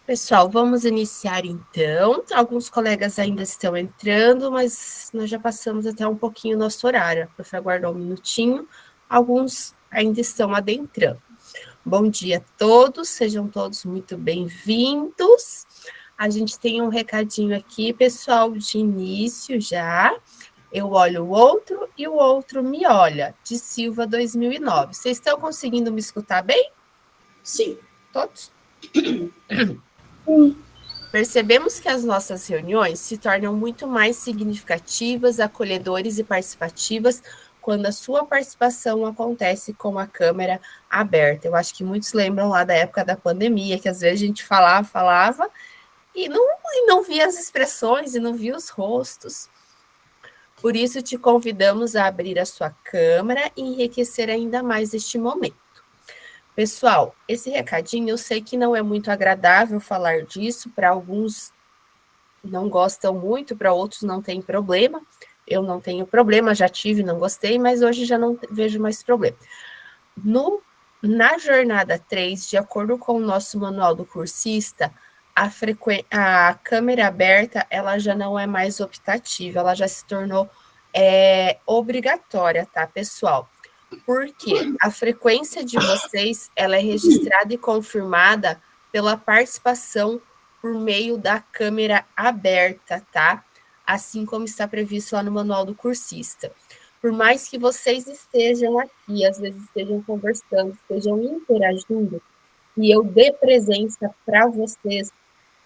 Pessoal, vamos iniciar então. Alguns colegas ainda estão entrando, mas nós já passamos até um pouquinho nosso horário. A prof. aguardou um minutinho. Alguns ainda estão adentrando. Bom dia a todos, sejam todos muito bem-vindos. A gente tem um recadinho aqui, pessoal, de início já. Eu olho o outro e o outro me olha, de Silva 2009. Vocês estão conseguindo me escutar bem? Sim. Todos? Percebemos que as nossas reuniões se tornam muito mais significativas, acolhedoras e participativas quando a sua participação acontece com a câmera aberta. Eu acho que muitos lembram lá da época da pandemia, que às vezes a gente falava e não via as expressões e não via os rostos. Por isso, te convidamos a abrir a sua câmera e enriquecer ainda mais este momento. Pessoal, esse recadinho eu sei que não é muito agradável falar disso, para alguns não gostam muito, para outros não tem problema. Eu não tenho problema, já tive, não gostei, mas hoje já não vejo mais problema. Na jornada 3, de acordo com o nosso manual do cursista, a câmera aberta ela já não é mais optativa, ela já se tornou obrigatória, tá, pessoal? Porque a frequência de vocês ela é registrada e confirmada pela participação por meio da câmera aberta, tá? Assim como está previsto lá no manual do cursista. Por mais que vocês estejam aqui, às vezes estejam conversando, estejam interagindo, e eu dê presença para vocês,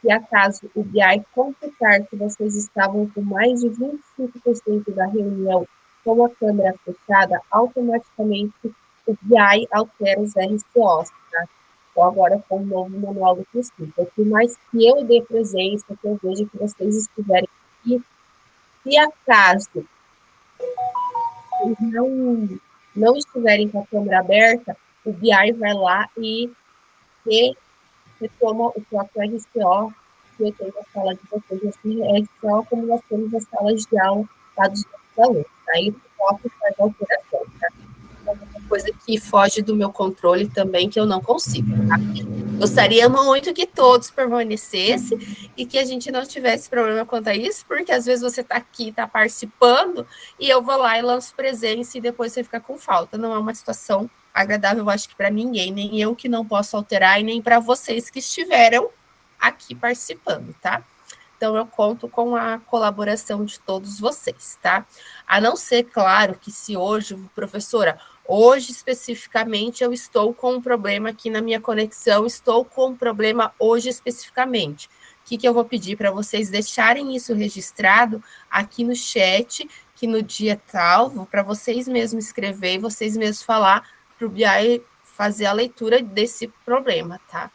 se acaso o BI computar que vocês estavam com mais de 25% da reunião com a câmera fechada, automaticamente o BI altera os RCOs, tá? Então, agora com o novo manual do cursista. Por mais que eu dê presença, que eu veja que vocês estiverem aqui, se acaso não estiverem com a câmera aberta, o BI vai lá e retoma o próprio RCO que eu tenho na sala de vocês. Esse RCO, como nós temos as salas de aula lá dos nossos alunos. Tá? Ele próprio faz a alteração. Tá? Então, é uma coisa que foge do meu controle também, que eu não consigo. Tá? Gostaria muito que todos permanecessem e que a gente não tivesse problema quanto a isso, porque às vezes você está aqui, está participando, e eu vou lá e lanço presença e depois você fica com falta. Não é uma situação agradável, eu acho que para ninguém, nem eu que não posso alterar, e nem para vocês que estiveram aqui participando, tá? Então, eu conto com a colaboração de todos vocês, tá? A não ser, claro, que se hoje, professora, hoje especificamente eu estou com um problema aqui na minha conexão, estou com um problema hoje especificamente. O que eu vou pedir para vocês deixarem isso registrado aqui no chat, que no dia tal, para vocês mesmos escrever e vocês mesmos falar para o BI fazer a leitura desse problema, tá?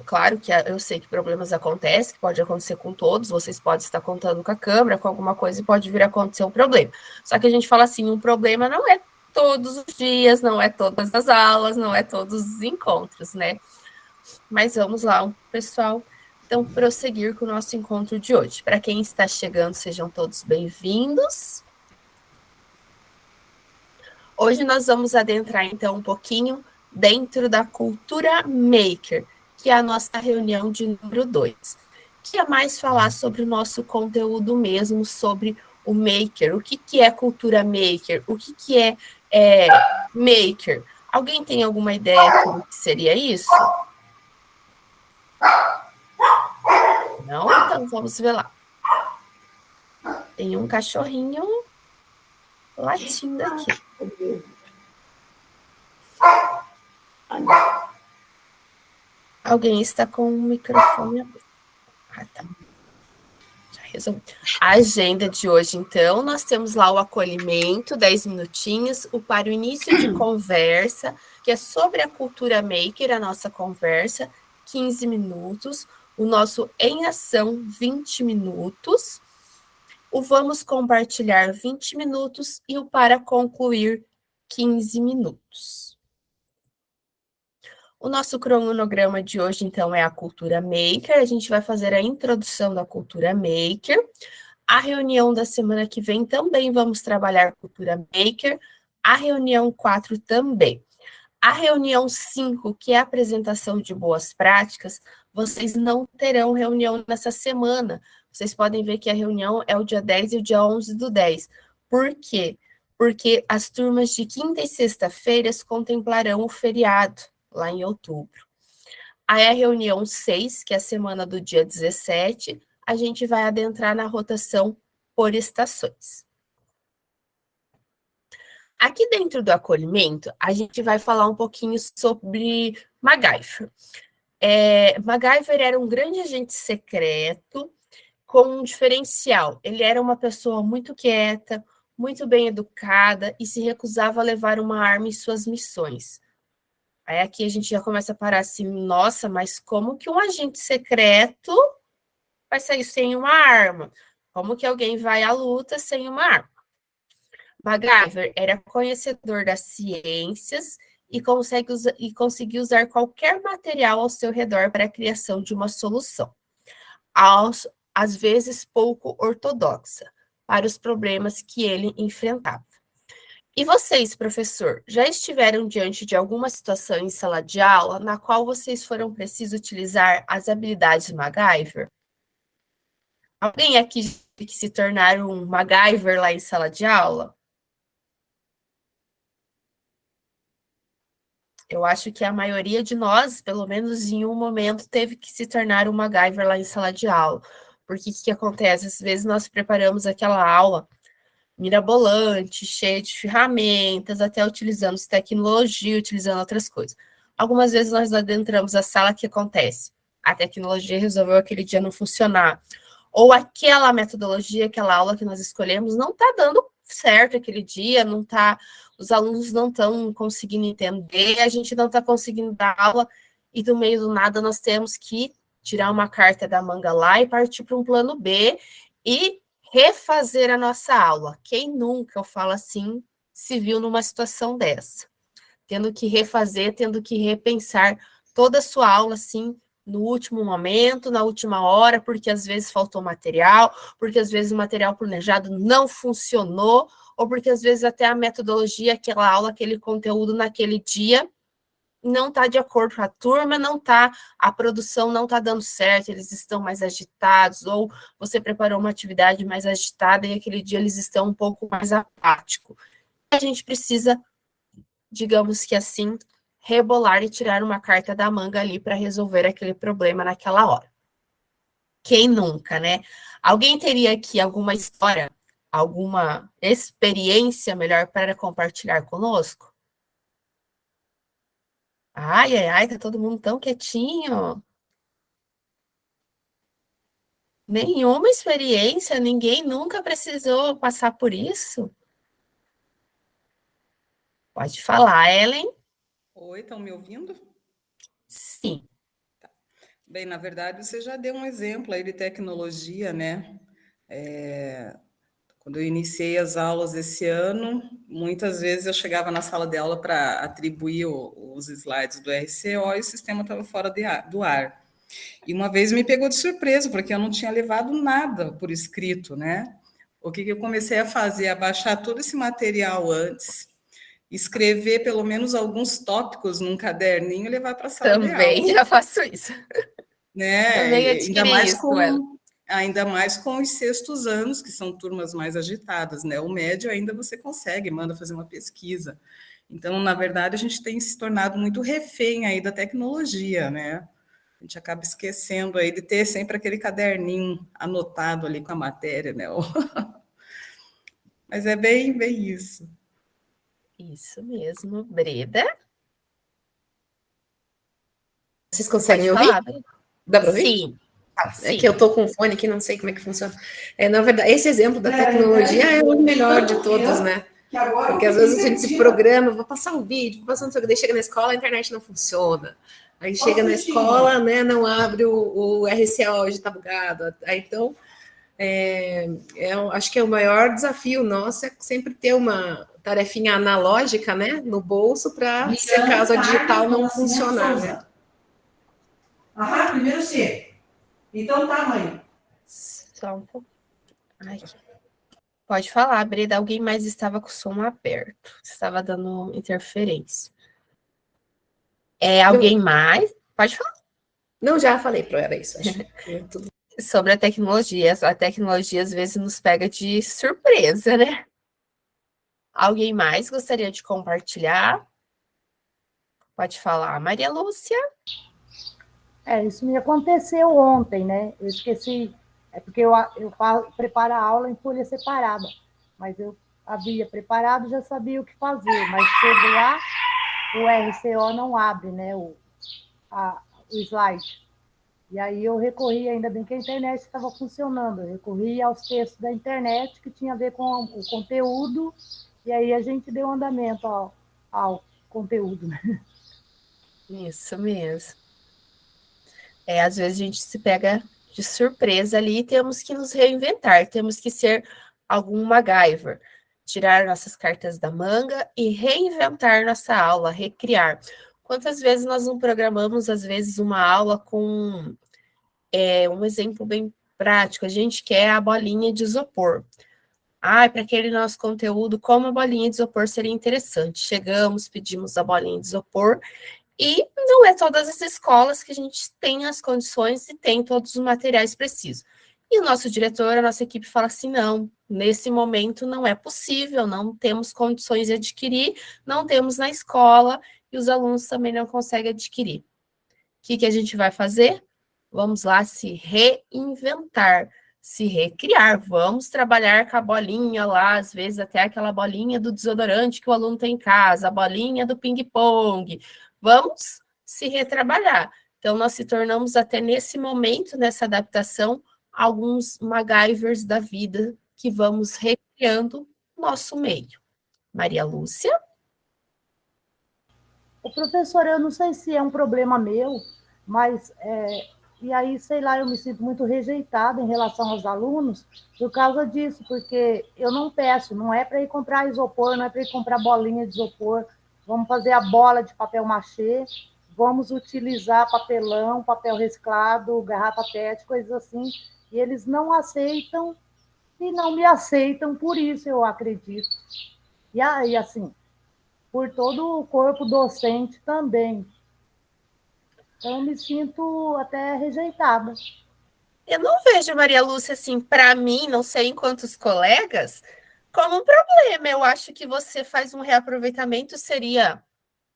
Claro que eu sei que problemas acontecem, que pode acontecer com todos, vocês podem estar contando com a câmera, com alguma coisa, e pode vir a acontecer um problema. Só que a gente fala assim, um problema não é todos os dias, não é todas as aulas, não é todos os encontros, né? Mas vamos lá, pessoal. Então, prosseguir com o nosso encontro de hoje. Para quem está chegando, sejam todos bem-vindos. Hoje nós vamos adentrar, então, um pouquinho dentro da cultura maker, que é a nossa reunião de número 2, que é mais falar sobre o nosso conteúdo mesmo, sobre o maker, o que é cultura maker, o que é maker. Alguém tem alguma ideia do que seria isso? Não? Então vamos ver lá. Tem um cachorrinho latindo aqui. Alguém está com o microfone aberto. Ah, tá. Já resolvi. A agenda de hoje, então, nós temos lá o acolhimento, 10 minutinhos, para o início de conversa, que é sobre a cultura maker, a nossa conversa, 15 minutos, o nosso em ação, 20 minutos, o vamos compartilhar, 20 minutos, e o para concluir, 15 minutos. O nosso cronograma de hoje, então, é a cultura maker. A gente vai fazer a introdução da cultura maker. A reunião da semana que vem também vamos trabalhar cultura maker. A reunião 4 também. A reunião 5, que é a apresentação de boas práticas, vocês não terão reunião nessa semana. Vocês podem ver que a reunião é o dia 10 e o dia 11/10. Por quê? Porque as turmas de quinta e sexta-feiras contemplarão o feriado, lá em outubro. Aí a reunião 6, que é a semana do dia 17, a gente vai adentrar na rotação por estações. Aqui dentro do acolhimento, a gente vai falar um pouquinho sobre MacGyver. MacGyver era um grande agente secreto com um diferencial. Ele era uma pessoa muito quieta, muito bem educada e se recusava a levar uma arma em suas missões. Aí aqui a gente já começa a parar assim, nossa, mas como que um agente secreto vai sair sem uma arma? Como que alguém vai à luta sem uma arma? MacGyver era conhecedor das ciências e conseguia usar qualquer material ao seu redor para a criação de uma solução, às vezes pouco ortodoxa, para os problemas que ele enfrentava. E vocês, professor, já estiveram diante de alguma situação em sala de aula na qual vocês foram precisos utilizar as habilidades MacGyver? Alguém aqui que se tornar um MacGyver lá em sala de aula? Eu acho que a maioria de nós, pelo menos em um momento, teve que se tornar um MacGyver lá em sala de aula. Porque o que acontece? Às vezes nós preparamos aquela aula mirabolante, cheia de ferramentas, até utilizando tecnologia, utilizando outras coisas. Algumas vezes nós adentramos a sala, o que acontece? A tecnologia resolveu aquele dia não funcionar. Ou aquela metodologia, aquela aula que nós escolhemos não está dando certo aquele dia, não tá, os alunos não estão conseguindo entender, a gente não está conseguindo dar aula, e do meio do nada nós temos que tirar uma carta da manga lá e partir para um plano B e refazer a nossa aula. Quem nunca, eu falo assim, se viu numa situação dessa? Tendo que refazer, tendo que repensar toda a sua aula, assim, no último momento, na última hora, porque às vezes faltou material, porque às vezes o material planejado não funcionou, ou porque às vezes até a metodologia, aquela aula, aquele conteúdo naquele dia não está de acordo com a turma, não está, a produção não está dando certo, eles estão mais agitados, ou você preparou uma atividade mais agitada e aquele dia eles estão um pouco mais apáticos. A gente precisa, digamos que assim, rebolar e tirar uma carta da manga ali para resolver aquele problema naquela hora. Quem nunca, né? Alguém teria aqui alguma história, alguma experiência melhor para compartilhar conosco? Ai, ai, ai, tá todo mundo tão quietinho. Nenhuma experiência, ninguém nunca precisou passar por isso? Pode falar, Ellen? Oi, estão me ouvindo? Sim. Bem, na verdade, você já deu um exemplo aí de tecnologia, né? É, Quando eu iniciei as aulas esse ano, muitas vezes eu chegava na sala de aula para atribuir os slides do RCO e o sistema estava fora do ar. E uma vez me pegou de surpresa, porque eu não tinha levado nada por escrito, né? O que eu comecei a fazer? A baixar todo esse material antes, escrever pelo menos alguns tópicos num caderninho e levar para a sala de Também aula, já faço isso. né? Também adquiri isso, Ellen. Ainda mais com os sextos anos, que são turmas mais agitadas, né? O médio ainda você consegue, manda fazer uma pesquisa. Então, na verdade, a gente tem se tornado muito refém aí da tecnologia, né? A gente acaba esquecendo aí de ter sempre aquele caderninho anotado ali com a matéria, né? Mas é bem isso. Isso mesmo, Breda. Vocês Pode conseguem ouvir? falar, Breda. Dá para ouvir? Sim, É que sim. eu tô com fone aqui, não sei como é que funciona. Na verdade, esse exemplo da tecnologia é o melhor de todos, né? Porque às vezes a gente se programa, vou passar um vídeo, vou passar não sei o que, daí chega na escola, a internet não funciona. Aí chega na escola, né, não abre o RCO, hoje tá bugado. Aí, então, eu acho que é o maior desafio nosso é sempre ter uma tarefinha analógica, né, no bolso, para se caso a digital não funcionar, né? Aham, primeiro C. Então tá, mãe. Só um pouco. Ai. Pode falar, Breda. Alguém mais estava com o som aberto. Estava dando interferência. Alguém mais? Pode falar Não, já falei para era isso, acho. Tudo. sobre a tecnologia. A tecnologia às vezes nos pega de surpresa, né? Alguém mais gostaria de compartilhar? Pode falar, Maria Lúcia. Isso me aconteceu ontem, né? Eu esqueci, porque eu preparo a aula em folha separada, mas eu havia preparado, já sabia o que fazer, mas chego lá, o RCO não abre, né? O slide. E aí eu recorri, ainda bem que a internet estava funcionando, eu recorri aos textos da internet que tinha a ver com o conteúdo, e aí a gente deu andamento ao conteúdo, né? Isso mesmo. Às vezes a gente se pega de surpresa ali e temos que nos reinventar, temos que ser algum MacGyver, tirar nossas cartas da manga e reinventar nossa aula, recriar. Quantas vezes nós não programamos, às vezes, uma aula com um exemplo bem prático? A gente quer a bolinha de isopor. Para aquele nosso conteúdo, como a bolinha de isopor seria interessante. Chegamos, pedimos a bolinha de isopor, e não é todas as escolas que a gente tem as condições e tem todos os materiais precisos. E o nosso diretor, a nossa equipe fala assim, não, nesse momento não é possível, não temos condições de adquirir, não temos na escola, e os alunos também não conseguem adquirir. O que a gente vai fazer? Vamos lá se reinventar, se recriar, vamos trabalhar com a bolinha lá, às vezes até aquela bolinha do desodorante que o aluno tem em casa, a bolinha do ping-pong, vamos se retrabalhar. Então, nós se tornamos até nesse momento, nessa adaptação, alguns MacGyvers da vida que vamos recriando nosso meio. Maria Lúcia? O professor, eu não sei se é um problema meu, mas e aí, sei lá, eu me sinto muito rejeitada em relação aos alunos por causa disso, porque eu não peço, não é para ir comprar isopor, não é para ir comprar bolinha de isopor, vamos fazer a bola de papel machê, vamos utilizar papelão, papel reciclado, garrafa PET, coisas assim, e eles não aceitam e não me aceitam por isso, eu acredito. E aí, assim, por todo o corpo docente também. Então, eu me sinto até rejeitada. Eu não vejo, Maria Lúcia, assim, para mim, não sei em quantos colegas, como um problema. Eu acho que você faz um reaproveitamento, seria,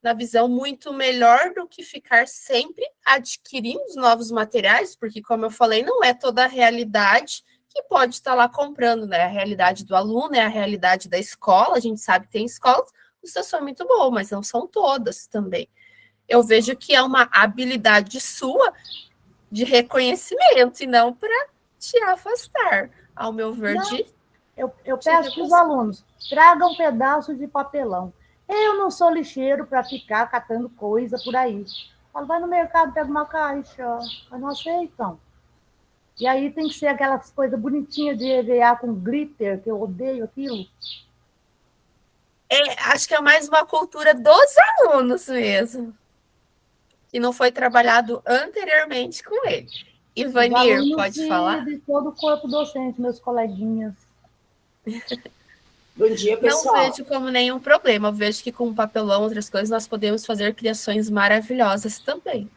na visão, muito melhor do que ficar sempre adquirindo os novos materiais, porque, como eu falei, não é toda a realidade que pode estar lá comprando, né? A realidade do aluno é a realidade da escola, a gente sabe que tem escolas, o seu são muito bom, mas não são todas também. Eu vejo que é uma habilidade sua de reconhecimento e não para te afastar, ao meu ver. Não, eu peço para os alunos, tragam um pedaço de papelão. Eu não sou lixeiro para ficar catando coisa por aí. Falo, vai no mercado, pega uma caixa, mas não aceitam. E aí tem que ser aquelas coisas bonitinhas de EVA com glitter, que eu odeio aquilo. Acho que é mais uma cultura dos alunos mesmo, que não foi trabalhado anteriormente com ele. Ivanir, pode falar? De todo o corpo docente, meus coleguinhas. Bom dia, pessoal. Não vejo como nenhum problema. Eu vejo que com papelão, outras coisas, nós podemos fazer criações maravilhosas também.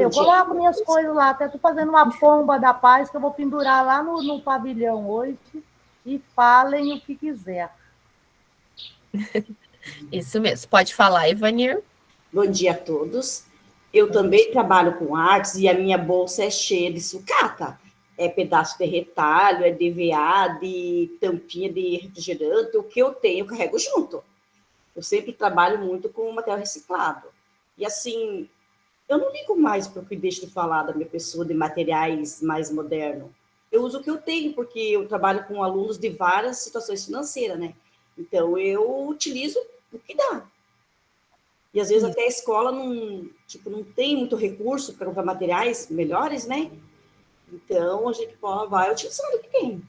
Eu coloco minhas coisas lá, até estou fazendo uma pomba da paz que eu vou pendurar lá no pavilhão hoje, e falem o que quiser. Isso mesmo. Pode falar, Ivanir. Bom dia a todos. Eu também trabalho com artes e a minha bolsa é cheia de sucata. É pedaço de retalho, é DVA, de tampinha de refrigerante. O que eu tenho, eu carrego junto. Eu sempre trabalho muito com material reciclado. E assim, eu não ligo mais para o que deixo de falar da minha pessoa de materiais mais modernos. Eu uso o que eu tenho, porque eu trabalho com alunos de várias situações financeiras, né? Então, eu utilizo o que dá. E, às vezes, até a escola não tem muito recurso para comprar materiais melhores, né? Então, a gente vai utilizando o que tem.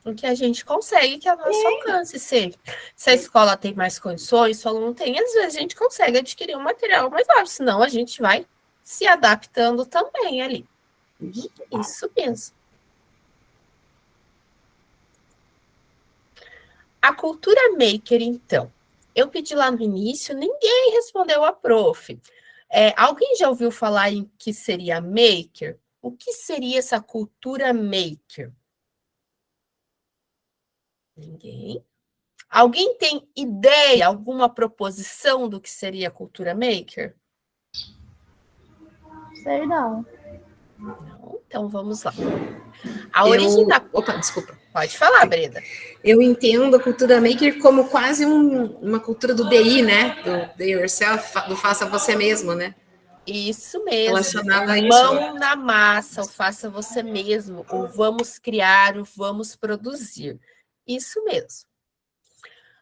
O que a gente consegue, que é o nosso alcance. Se a escola tem mais condições, se o aluno tem, às vezes a gente consegue adquirir um material mais barato, senão a gente vai se adaptando também ali. Isso mesmo. A cultura maker, então, Eu pedi lá no início, ninguém respondeu a prof. Alguém já ouviu falar em que seria maker? O que seria essa cultura maker? Ninguém? Alguém tem ideia, alguma proposição do que seria a cultura maker? Sei não. Não? Então vamos lá. A origem da... Opa, desculpa. Pode falar, Breda. Eu entendo a cultura maker como quase uma cultura do DI, né? Do do yourself, do faça você mesmo, né? Isso mesmo. Relacionado a isso. Mão na massa, o faça você mesmo, o vamos criar, o vamos produzir. Isso mesmo.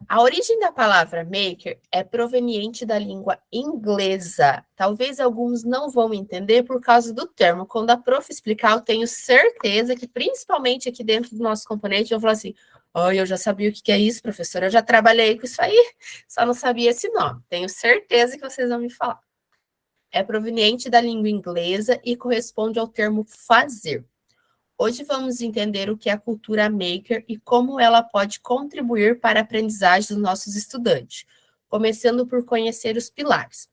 A origem da palavra maker é proveniente da língua inglesa. Talvez alguns não vão entender por causa do termo. Quando a prof explicar, eu tenho certeza que, principalmente aqui dentro do nosso componente, eu vou falar assim, eu já sabia o que é isso, professora, eu já trabalhei com isso aí, só não sabia esse nome. Tenho certeza que vocês vão me falar. É proveniente da língua inglesa e corresponde ao termo fazer. Hoje vamos entender o que é a cultura maker e como ela pode contribuir para a aprendizagem dos nossos estudantes, começando por conhecer os pilares.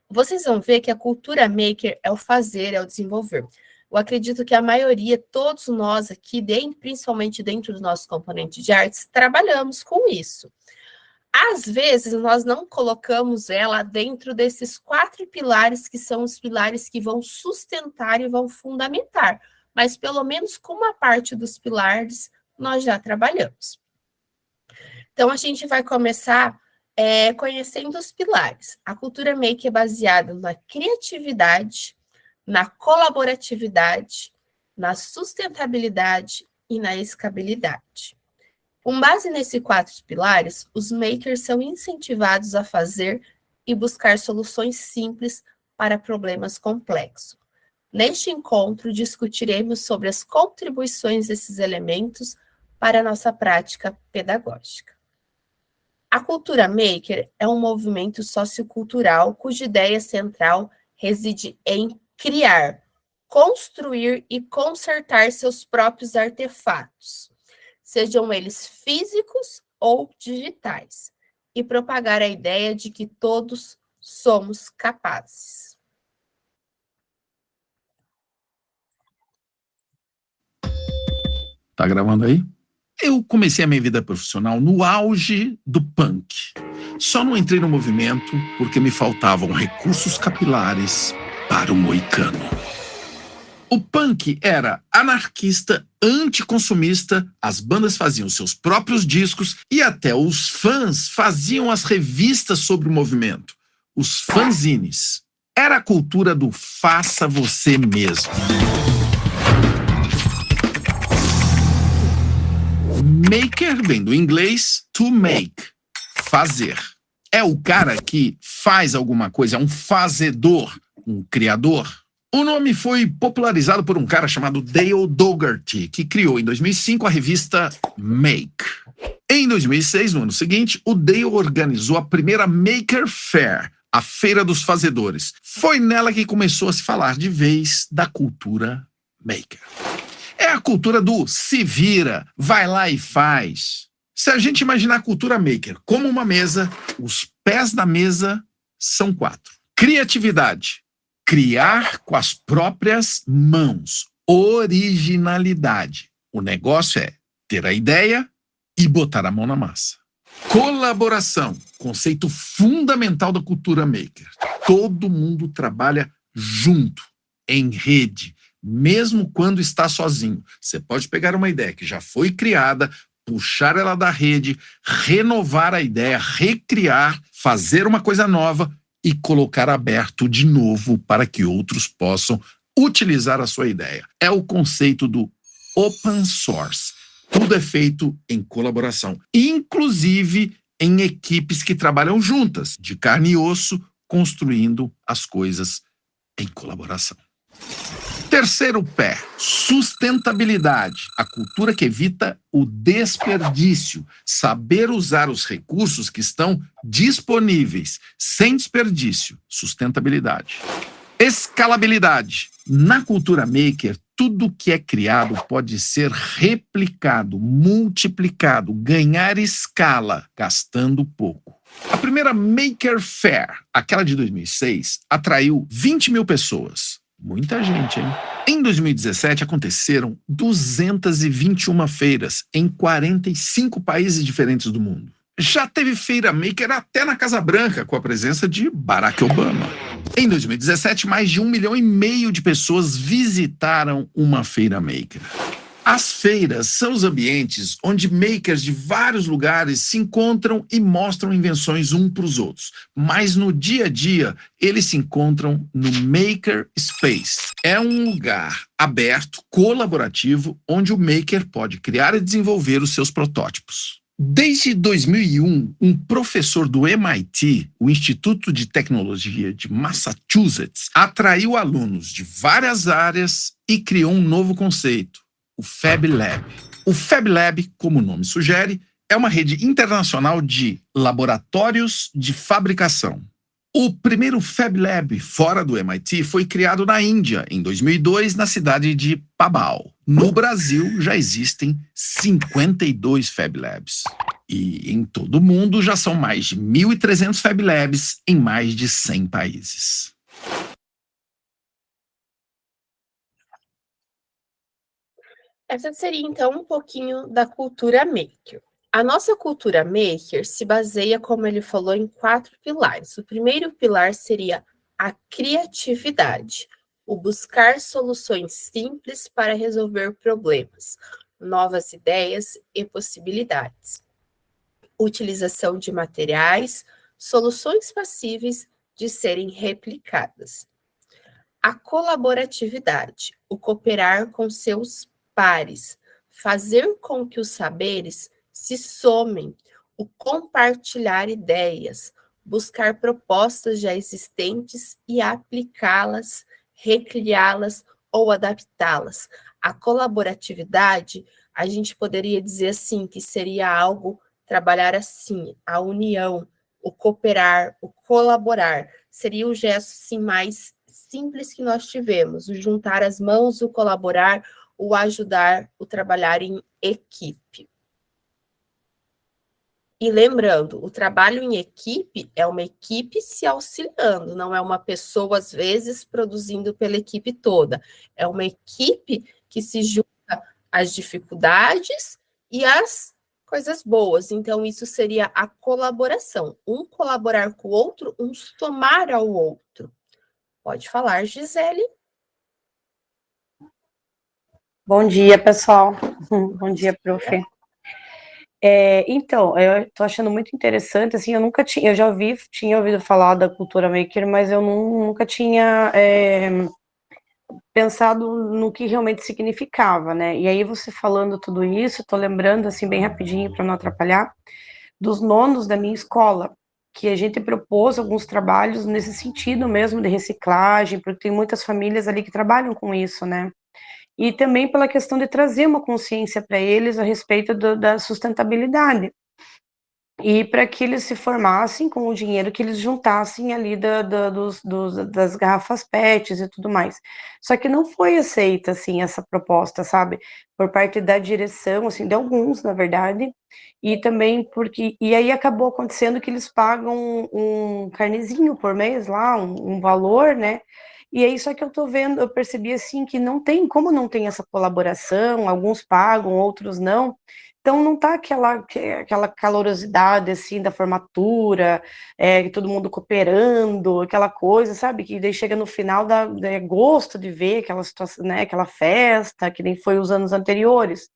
Vocês vão ver que a cultura maker é o fazer, é o desenvolver. Eu acredito que a maioria, todos nós aqui, principalmente dentro do nosso componente de artes, trabalhamos com isso. Às vezes, nós não colocamos ela dentro desses 4 pilares, que são os pilares que vão sustentar e vão fundamentar, mas pelo menos com uma parte dos pilares nós já trabalhamos. Então, a gente vai começar conhecendo os pilares. A cultura maker é baseada na criatividade, na colaboratividade, na sustentabilidade e na escalabilidade. Com base nesses 4 pilares, os makers são incentivados a fazer e buscar soluções simples para problemas complexos. Neste encontro, discutiremos sobre as contribuições desses elementos para a nossa prática pedagógica. A cultura maker é um movimento sociocultural cuja ideia central reside em criar, construir e consertar seus próprios artefatos, sejam eles físicos ou digitais, e propagar a ideia de que todos somos capazes. Tá gravando aí? Eu comecei a minha vida profissional no auge do punk. Só não entrei no movimento porque me faltavam recursos capilares para o moicano. O punk era anarquista, anticonsumista, as bandas faziam seus próprios discos e até os fãs faziam as revistas sobre o movimento, os fanzines. Era a cultura do faça você mesmo. Maker vem do inglês to make, fazer. É o cara que faz alguma coisa, é um fazedor, um criador. O nome foi popularizado por um cara chamado Dale Dougherty, que criou em 2005 a revista Make. Em 2006, no ano seguinte, o Dale organizou a primeira Maker Fair, a Feira dos Fazedores. Foi nela que começou a se falar de vez da cultura maker. É a cultura do se vira, vai lá e faz. Se a gente imaginar a cultura maker como uma mesa, os pés da mesa são 4. Criatividade. Criar com as próprias mãos. Originalidade. O negócio é ter a ideia e botar a mão na massa. Colaboração. Conceito fundamental da cultura maker. Todo mundo trabalha junto, em rede. Mesmo quando está sozinho. Você pode pegar uma ideia que já foi criada, puxar ela da rede, renovar a ideia, recriar, fazer uma coisa nova e colocar aberto de novo para que outros possam utilizar a sua ideia. É o conceito do open source. Tudo é feito em colaboração, inclusive em equipes que trabalham juntas, de carne e osso, construindo as coisas em colaboração. Terceiro pé, sustentabilidade. A cultura que evita o desperdício. Saber usar os recursos que estão disponíveis, sem desperdício. Sustentabilidade. Escalabilidade. Na cultura maker, tudo que é criado pode ser replicado, multiplicado, ganhar escala, gastando pouco. A primeira Maker Faire, aquela de 2006, atraiu 20 mil pessoas. Muita gente, hein? Em 2017, aconteceram 221 feiras em 45 países diferentes do mundo. Já teve feira Maker até na Casa Branca, com a presença de Barack Obama. Em 2017, mais de 1,5 milhão de pessoas visitaram uma feira Maker. As feiras são os ambientes onde makers de vários lugares se encontram e mostram invenções um para os outros. Mas no dia a dia, eles se encontram no Maker Space. É um lugar aberto, colaborativo, onde o maker pode criar e desenvolver os seus protótipos. Desde 2001, um professor do MIT, o Instituto de Tecnologia de Massachusetts, atraiu alunos de várias áreas e criou um novo conceito, o Fab Lab. O Fab Lab, como o nome sugere, é uma rede internacional de laboratórios de fabricação. O primeiro Fab Lab fora do MIT foi criado na Índia, em 2002, na cidade de Pabal. No Brasil, já existem 52 Fab Labs. E em todo o mundo já são mais de 1.300 Fab Labs em mais de 100 países. Essa seria, então, um pouquinho da cultura maker. A nossa cultura maker se baseia, como ele falou, em 4 pilares. O primeiro pilar seria a criatividade, o buscar soluções simples para resolver problemas, novas ideias e possibilidades. Utilização de materiais, soluções passíveis de serem replicadas. A colaboratividade, o cooperar com seus pares, fazer com que os saberes se somem, o compartilhar ideias, buscar propostas já existentes e aplicá-las, recriá-las ou adaptá-las. A colaboratividade, a gente poderia dizer assim, que seria algo, trabalhar assim, a união, o cooperar, o colaborar, seria o gesto assim, mais simples que nós tivemos, o juntar as mãos, o colaborar, o ajudar, o trabalhar em equipe. E lembrando, o trabalho em equipe é uma equipe se auxiliando, não é uma pessoa, às vezes, produzindo pela equipe toda. É uma equipe que se junta às dificuldades e às coisas boas. Então, isso seria a colaboração. Um colaborar com o outro, um somar ao outro. Pode falar, Gisele. Bom dia, pessoal. Bom dia, prof. Então, eu estou achando muito interessante, assim, eu já tinha ouvido falar da cultura maker, mas eu nunca tinha pensado no que realmente significava, né? E aí você falando tudo isso, estou lembrando, assim, bem rapidinho, para não atrapalhar, dos nonos da minha escola, que a gente propôs alguns trabalhos nesse sentido mesmo, de reciclagem, porque tem muitas famílias ali que trabalham com isso, né? E também pela questão de trazer uma consciência para eles a respeito da sustentabilidade. E para que eles se formassem com o dinheiro que eles juntassem ali das garrafas PETs e tudo mais. Só que não foi aceita, assim, essa proposta, sabe? Por parte da direção, assim, de alguns, na verdade, e também e aí acabou acontecendo que eles pagam um carnezinho por mês lá, um valor, né? E aí, só que eu percebi, assim, que não tem essa colaboração, alguns pagam, outros não, então não tá aquela calorosidade, assim, da formatura, todo mundo cooperando, aquela coisa, sabe, que daí chega no final, dá gosto de ver aquela situação, né, aquela festa, que nem foi os anos anteriores.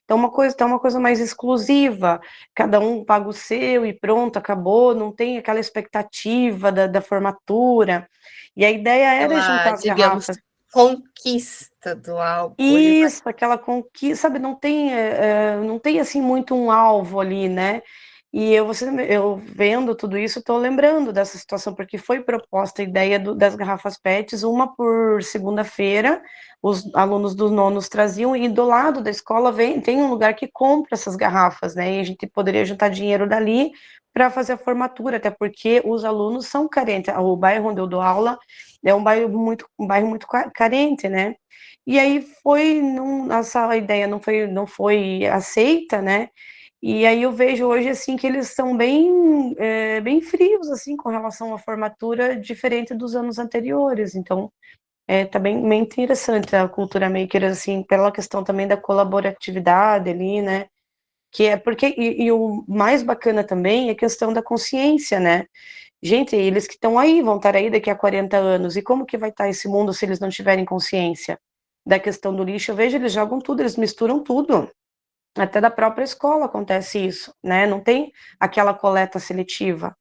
Então, tá uma coisa mais exclusiva, cada um paga o seu e pronto, acabou, não tem aquela expectativa da formatura. E a ideia era juntar as garrafas. Conquista do algo. Isso, aquela conquista, sabe, não tem assim muito um alvo ali, né? E eu vendo tudo isso, estou lembrando dessa situação, porque foi proposta a ideia das garrafas PETs, uma por segunda-feira, os alunos dos nonos traziam, e do lado da escola tem um lugar que compra essas garrafas, né? E a gente poderia juntar dinheiro dali para fazer a formatura, até porque os alunos são carentes. O bairro onde eu dou aula é um bairro muito carente, né? E aí essa ideia não foi aceita, né? E aí eu vejo hoje, assim, que eles são bem, bem frios, assim, com relação à formatura, diferente dos anos anteriores. Então, tá bem interessante a cultura maker, assim, pela questão também da colaboratividade ali, né? Que é porque, e o mais bacana também é a questão da consciência, né? Gente, eles que estão aí, vão estar aí daqui a 40 anos, e como que vai estar esse mundo se eles não tiverem consciência da questão do lixo? Eu vejo, eles jogam tudo, eles misturam tudo. Até da própria escola acontece isso, né? Não tem aquela coleta seletiva,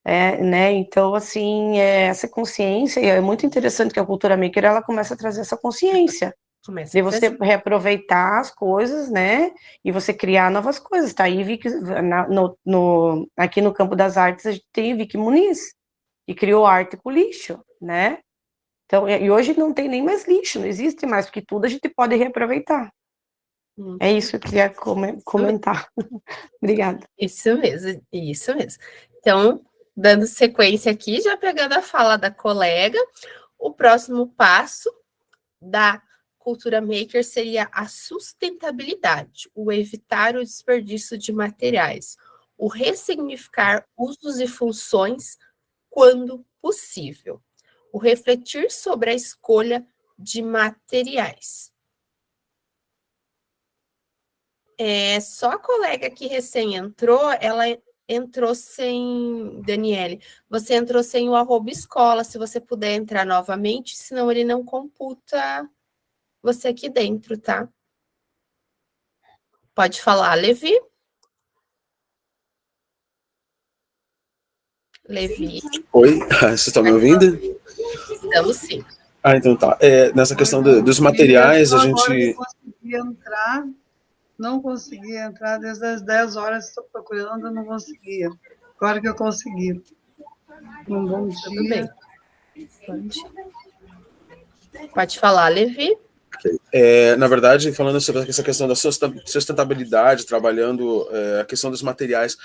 né? Então, assim, essa consciência, e é muito interessante que a cultura maker, ela começa a trazer essa consciência, Começa de a você trazer. reaproveitar as coisas, né? E você criar novas coisas. Tá aí, aqui no campo das artes, a gente tem Vicky Muniz, que criou arte com lixo, né? Então, e hoje não tem nem mais lixo, não existe mais, porque tudo a gente pode reaproveitar. É isso que eu queria comentar. Obrigada. Isso mesmo, isso mesmo. Então, dando sequência aqui, já pegando a fala da colega, o próximo passo da cultura maker seria a sustentabilidade, o evitar o desperdício de materiais, o ressignificar usos e funções quando possível, o refletir sobre a escolha de materiais. Só a colega que recém entrou, ela entrou sem, Daniele, você entrou sem o @escola, se você puder entrar novamente, senão ele não computa você aqui dentro, tá? Pode falar, Levi. Levi. Oi, vocês estão me ouvindo? Estamos sim. Então tá. Nessa questão dos materiais, a gente... Não conseguia entrar desde as 10 horas, estou procurando, não conseguia. Agora que eu consegui. Um bom dia. Tudo bem. Pode falar, Levi. Na verdade, falando sobre essa questão da sustentabilidade, trabalhando a questão dos materiais,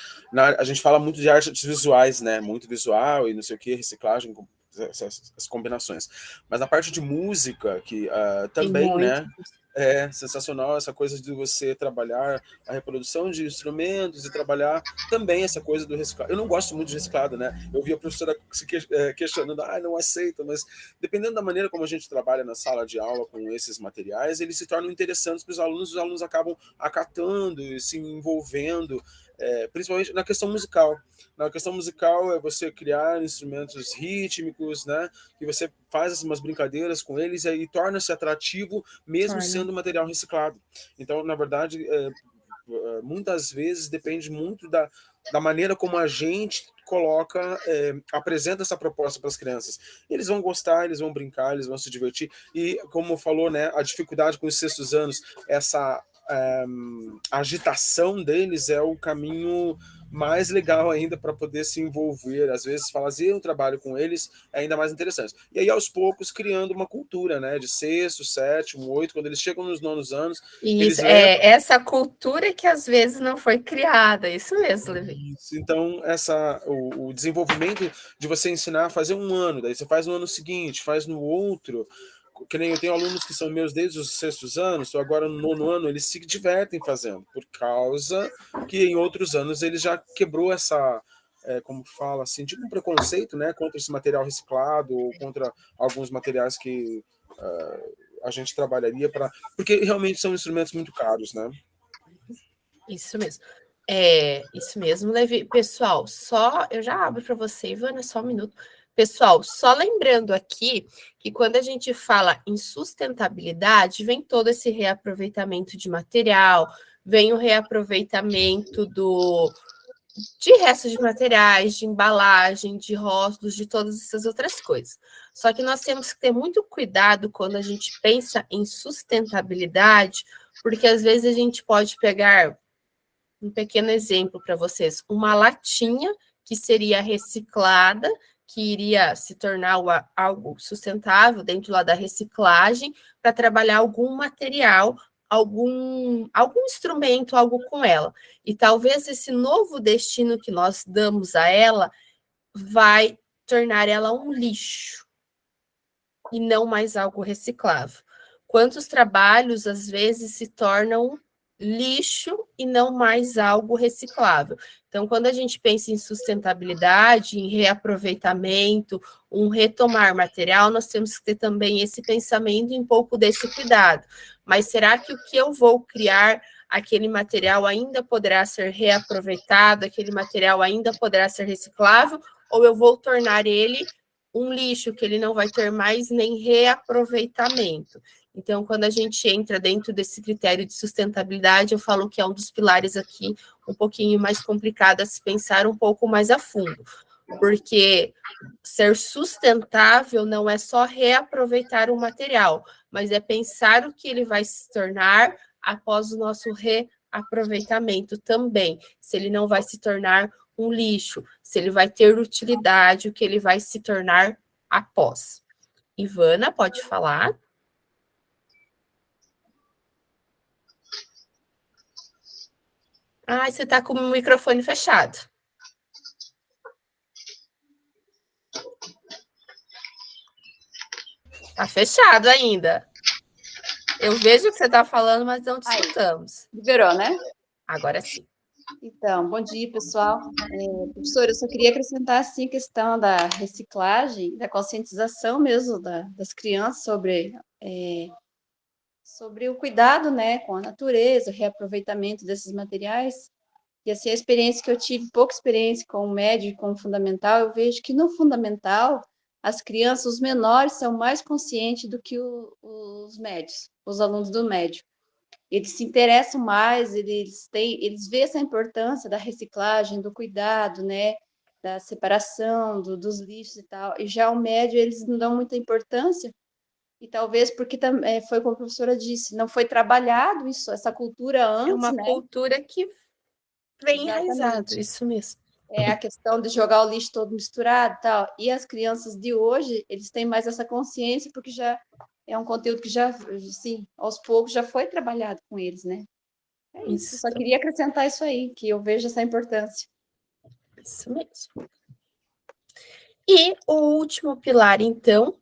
a gente fala muito de artes visuais, né? Muito visual e não sei o que, reciclagem, essas combinações. Mas na parte de música, que também, né? É sensacional essa coisa de você trabalhar a reprodução de instrumentos e trabalhar também essa coisa do reciclado. Eu não gosto muito de reciclado, né? Eu vi a professora se questionando, não aceita, mas dependendo da maneira como a gente trabalha na sala de aula com esses materiais, eles se tornam interessantes para os alunos acabam acatando e se envolvendo, principalmente na questão musical. Na questão musical é você criar instrumentos rítmicos, né? Que você faz umas brincadeiras com eles e aí torna-se atrativo, mesmo sendo material reciclado. Então, na verdade, muitas vezes depende muito da maneira como a gente coloca, apresenta essa proposta para as crianças. Eles vão gostar, eles vão brincar, eles vão se divertir. E, como falou, né, a dificuldade com os 6º anos, essa agitação deles é o caminho mais legal ainda para poder se envolver. Às vezes fazer um trabalho com eles é ainda mais interessante. E aí, aos poucos, criando uma cultura, né, de 6º, 7º, 8º, quando eles chegam nos 9º anos. Isso, essa cultura que às vezes não foi criada, isso mesmo, Levi. Então, o desenvolvimento de você ensinar a fazer um ano, daí você faz no ano seguinte, faz no outro. Que nem eu tenho alunos que são meus desde os 6º anos, ou agora no 9º ano, eles se divertem fazendo, por causa que em outros anos ele já quebrou essa, como fala assim, tipo um preconceito, né, contra esse material reciclado, ou contra alguns materiais que a gente trabalharia para... Porque realmente são instrumentos muito caros, né? Isso mesmo. Isso mesmo, Levi. Pessoal, eu já abro para você, Ivana, só um minuto. Pessoal, só lembrando aqui que quando a gente fala em sustentabilidade, vem todo esse reaproveitamento de material, vem o reaproveitamento de restos de materiais, de embalagem, de rótulos, de todas essas outras coisas. Só que nós temos que ter muito cuidado quando a gente pensa em sustentabilidade, porque às vezes a gente pode pegar um pequeno exemplo para vocês, uma latinha que seria reciclada, que iria se tornar algo sustentável dentro lá da reciclagem, para trabalhar algum material, algum instrumento, algo com ela. E talvez esse novo destino que nós damos a ela vai tornar ela um lixo e não mais algo reciclável. Quantos trabalhos, às vezes, se tornam lixo e não mais algo reciclável. Então, quando a gente pensa em sustentabilidade, em reaproveitamento, um retomar material, nós temos que ter também esse pensamento e um pouco desse cuidado. Mas será que o que eu vou criar, aquele material ainda poderá ser reaproveitado, aquele material ainda poderá ser reciclável, ou eu vou tornar ele um lixo que ele não vai ter mais nem reaproveitamento? Então, quando a gente entra dentro desse critério de sustentabilidade, eu falo que é um dos pilares aqui um pouquinho mais complicado a se pensar um pouco mais a fundo, porque ser sustentável não é só reaproveitar o material, mas é pensar o que ele vai se tornar após o nosso reaproveitamento também, se ele não vai se tornar um lixo, se ele vai ter utilidade, o que ele vai se tornar após. Ivana, pode falar? Ah, você está com o microfone fechado. Está fechado ainda. Eu vejo o que você está falando, mas não te escutamos. Liberou, né? Agora sim. Então, bom dia, pessoal. Professora, eu só queria acrescentar, assim, a questão da reciclagem, da conscientização mesmo das crianças sobre o cuidado, né, com a natureza, o reaproveitamento desses materiais. E, assim, a experiência que eu tive, pouca experiência com o médio e com o fundamental, eu vejo que no fundamental, as crianças, os menores, são mais conscientes do que os médios, os alunos do médio. Eles se interessam mais, eles veem essa importância da reciclagem, do cuidado, né, da separação dos lixos e tal. E já o médio, eles não dão muita importância, e talvez porque foi como a professora disse, não foi trabalhado isso, essa cultura antes, É uma cultura que vem enraizado, Exatamente. isso mesmo. É a questão de jogar o lixo todo misturado e tal. E as crianças de hoje, eles têm mais essa consciência, porque já é um conteúdo que já, assim, aos poucos já foi trabalhado com eles, né? É isso. Só queria acrescentar isso aí, que eu vejo essa importância. Isso mesmo. E o último pilar, então,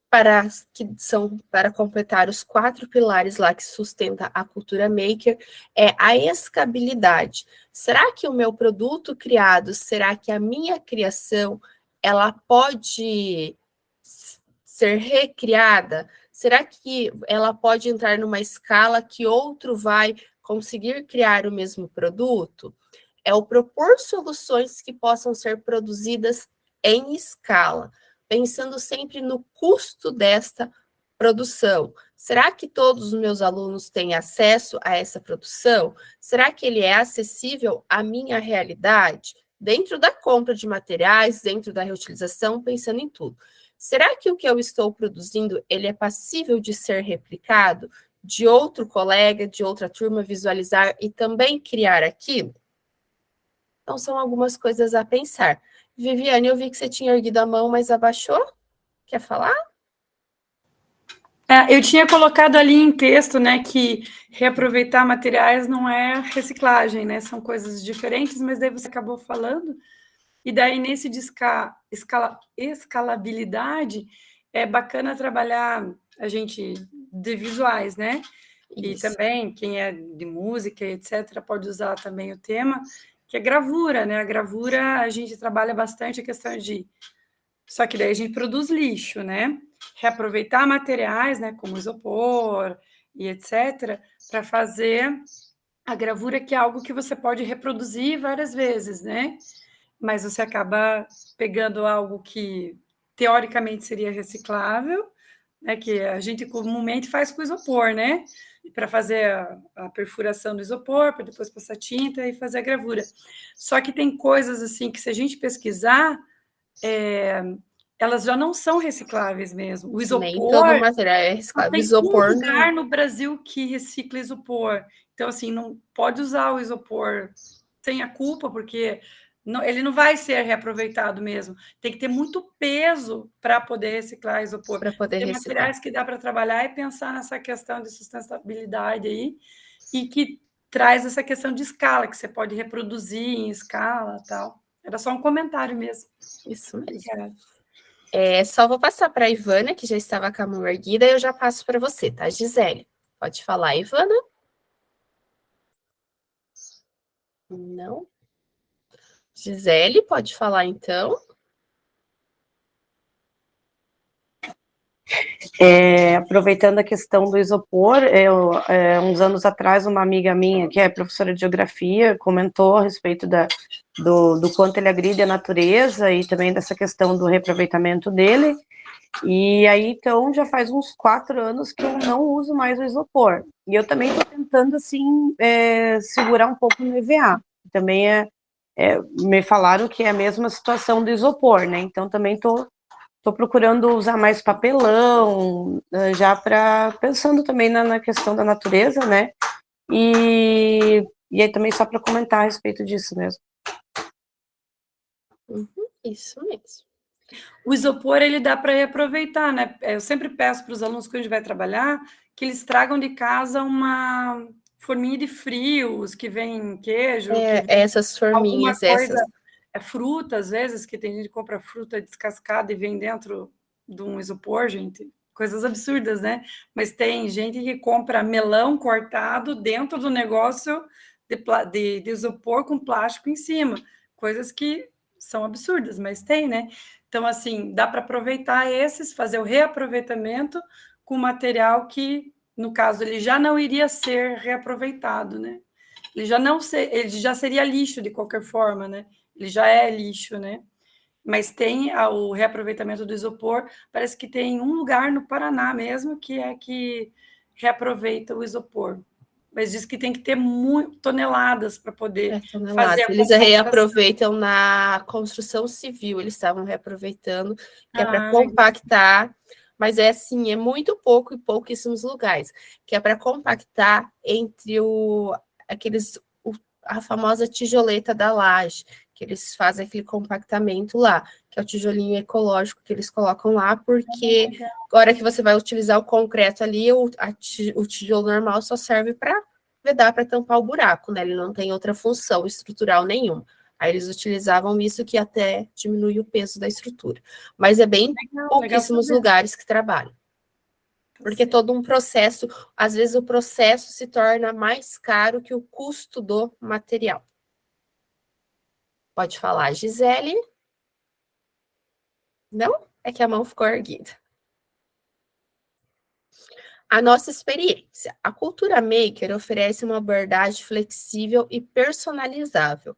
para completar os 4 pilares lá que sustenta a cultura maker, é a escalabilidade. Será que o meu produto criado, será que a minha criação, ela pode ser recriada? Será que ela pode entrar numa escala que outro vai conseguir criar o mesmo produto? É o propor soluções que possam ser produzidas em escala, pensando sempre no custo desta produção. Será que todos os meus alunos têm acesso a essa produção? Será que ele é acessível à minha realidade? Dentro da compra de materiais, dentro da reutilização, pensando em tudo. Será que o que eu estou produzindo, ele é passível de ser replicado, de outro colega, de outra turma visualizar e também criar aquilo? Então, são algumas coisas a pensar. Viviane, eu vi que você tinha erguido a mão, mas abaixou? Quer falar? Eu tinha colocado ali em texto, né, que reaproveitar materiais não é reciclagem, né, são coisas diferentes, mas daí você acabou falando, e daí nesse de escalabilidade, é bacana trabalhar a gente de visuais, né, e também quem é de música, etc., pode usar também o tema, que é gravura, né, a gravura a gente trabalha bastante a questão de... Só que daí a gente produz lixo, né, reaproveitar materiais, né, como isopor e etc., para fazer a gravura, que é algo que você pode reproduzir várias vezes, né, mas você acaba pegando algo que teoricamente seria reciclável, né, que a gente comumente faz com isopor, né, para fazer a perfuração do isopor, para depois passar tinta e fazer a gravura. Só que tem coisas assim que, se a gente pesquisar, elas já não são recicláveis mesmo. O isopor... Nem todo material é reciclável. Tem isopor, um lugar no Brasil que recicla isopor. Então, assim, não pode usar o isopor sem a culpa, porque ele não vai ser reaproveitado mesmo. Tem que ter muito peso para poder reciclar isopor. Para poder reciclar. Tem materiais que dá para trabalhar e pensar nessa questão de sustentabilidade aí, e que traz essa questão de escala, que você pode reproduzir em escala e tal. Era só um comentário mesmo. Isso mesmo. Só vou passar para a Ivana, que já estava com a mão erguida, e eu já passo para você, tá, Gisele? Pode falar, Ivana. Não. Gisele, pode falar então? Aproveitando a questão do isopor, uns anos atrás, uma amiga minha, que é professora de geografia, comentou a respeito do quanto ele agride a natureza e também dessa questão do reaproveitamento dele. E aí, então, já faz uns 4 anos que eu não uso mais o isopor. E eu também estou tentando, assim, segurar um pouco no EVA. Também me falaram que é a mesma situação do isopor, né? Então, também estou procurando usar mais papelão, já pensando também na questão da natureza, né? E aí também só para comentar a respeito disso mesmo. Isso mesmo. O isopor, ele dá para reaproveitar, né? Eu sempre peço para os alunos, quando a gente vai trabalhar, que eles tragam de casa uma forminha de frios, que vem queijo, que vem essas alguma forminhas, coisa, fruta, às vezes, que tem gente que compra fruta descascada e vem dentro de um isopor, gente. Coisas absurdas, né? Mas tem gente que compra melão cortado dentro do negócio de isopor com plástico em cima. Coisas que são absurdas, mas tem, né? Então, assim, dá para aproveitar fazer o reaproveitamento com material que, no caso, ele já não iria ser reaproveitado, né? Ele já seria lixo de qualquer forma, né? Ele já é lixo, né? Mas tem o reaproveitamento do isopor, parece que tem um lugar no Paraná mesmo que reaproveita o isopor. Mas diz que tem que ter toneladas para poder fazer a Eles reaproveitam na construção civil, eles estavam reaproveitando, que é para compactar, mas é assim, é muito pouco e pouquíssimos lugares, que é para compactar entre a famosa tijoleta da laje, que eles fazem aquele compactamento lá, que é o tijolinho ecológico que eles colocam lá, porque agora que você vai utilizar o concreto ali, o tijolo normal só serve para vedar, para tampar o buraco, né? Ele não tem outra função estrutural nenhuma. Aí eles utilizavam isso, que até diminui o peso da estrutura. Mas é bem pouquíssimos lugares que trabalham. Porque todo um processo, às vezes o processo se torna mais caro que o custo do material. Pode falar, Gisele? Não? É que a mão ficou erguida. A nossa experiência. A cultura maker oferece uma abordagem flexível e personalizável,